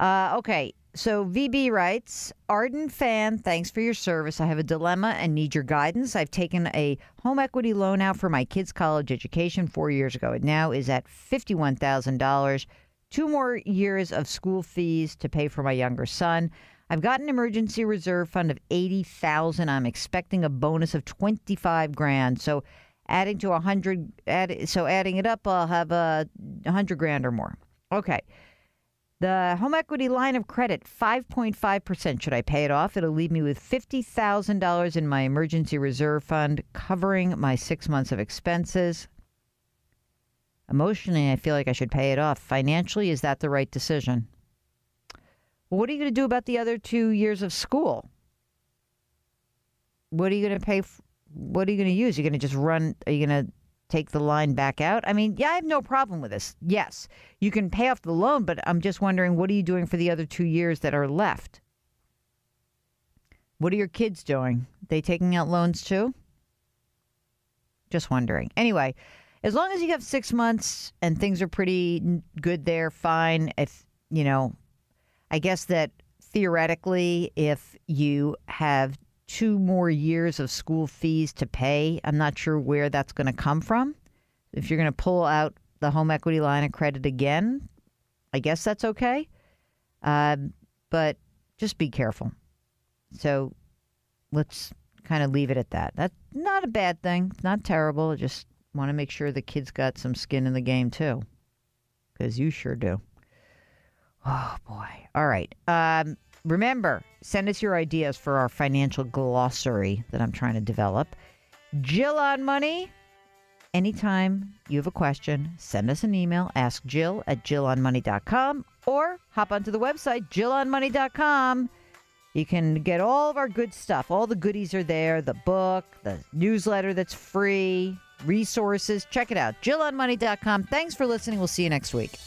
Okay, so VB writes, ardent fan, thanks for your service. I have a dilemma and need your guidance. I've taken a home equity loan out for my kids' college education 4 years ago. It now is at $51,000. 2 more years of school fees to pay for my younger son. I've got an emergency reserve fund of $80,000. I'm expecting a bonus of $25,000. So adding to adding it up, I'll have $100,000 or more. Okay. The home equity line of credit, 5.5%. Should I pay it off? It'll leave me with $50,000 in my emergency reserve fund, covering my 6 months of expenses. Emotionally, I feel like I should pay it off. Financially, is that the right decision? Well, what are you going to do about the other 2 years of school? What are you going to pay? What are you going to use? You're going to just run? Are you going to take the line back out? I mean, yeah, I have no problem with this. Yes, you can pay off the loan, but I'm just wondering, what are you doing for the other 2 years that are left? What are your kids doing? They taking out loans too? Just wondering. Anyway, as long as you have 6 months and things are pretty good there, fine. If, I guess that theoretically, if you have 2 more years of school fees to pay, I'm not sure where that's going to come from. If you're going to pull out the home equity line of credit again, I guess that's okay. But just be careful. So let's kind of leave it at that. That's not a bad thing. It's not terrible. I just want to make sure the kids got some skin in the game too, because you sure do. Oh, boy. All right. Remember, send us your ideas for our financial glossary that I'm trying to develop. Jill on Money. Anytime you have a question, send us an email. Ask Jill at JillOnMoney.com or hop onto the website, JillOnMoney.com. You can get all of our good stuff. All the goodies are there. The book, the newsletter that's free, resources. Check it out, JillOnMoney.com. Thanks for listening. We'll see you next week.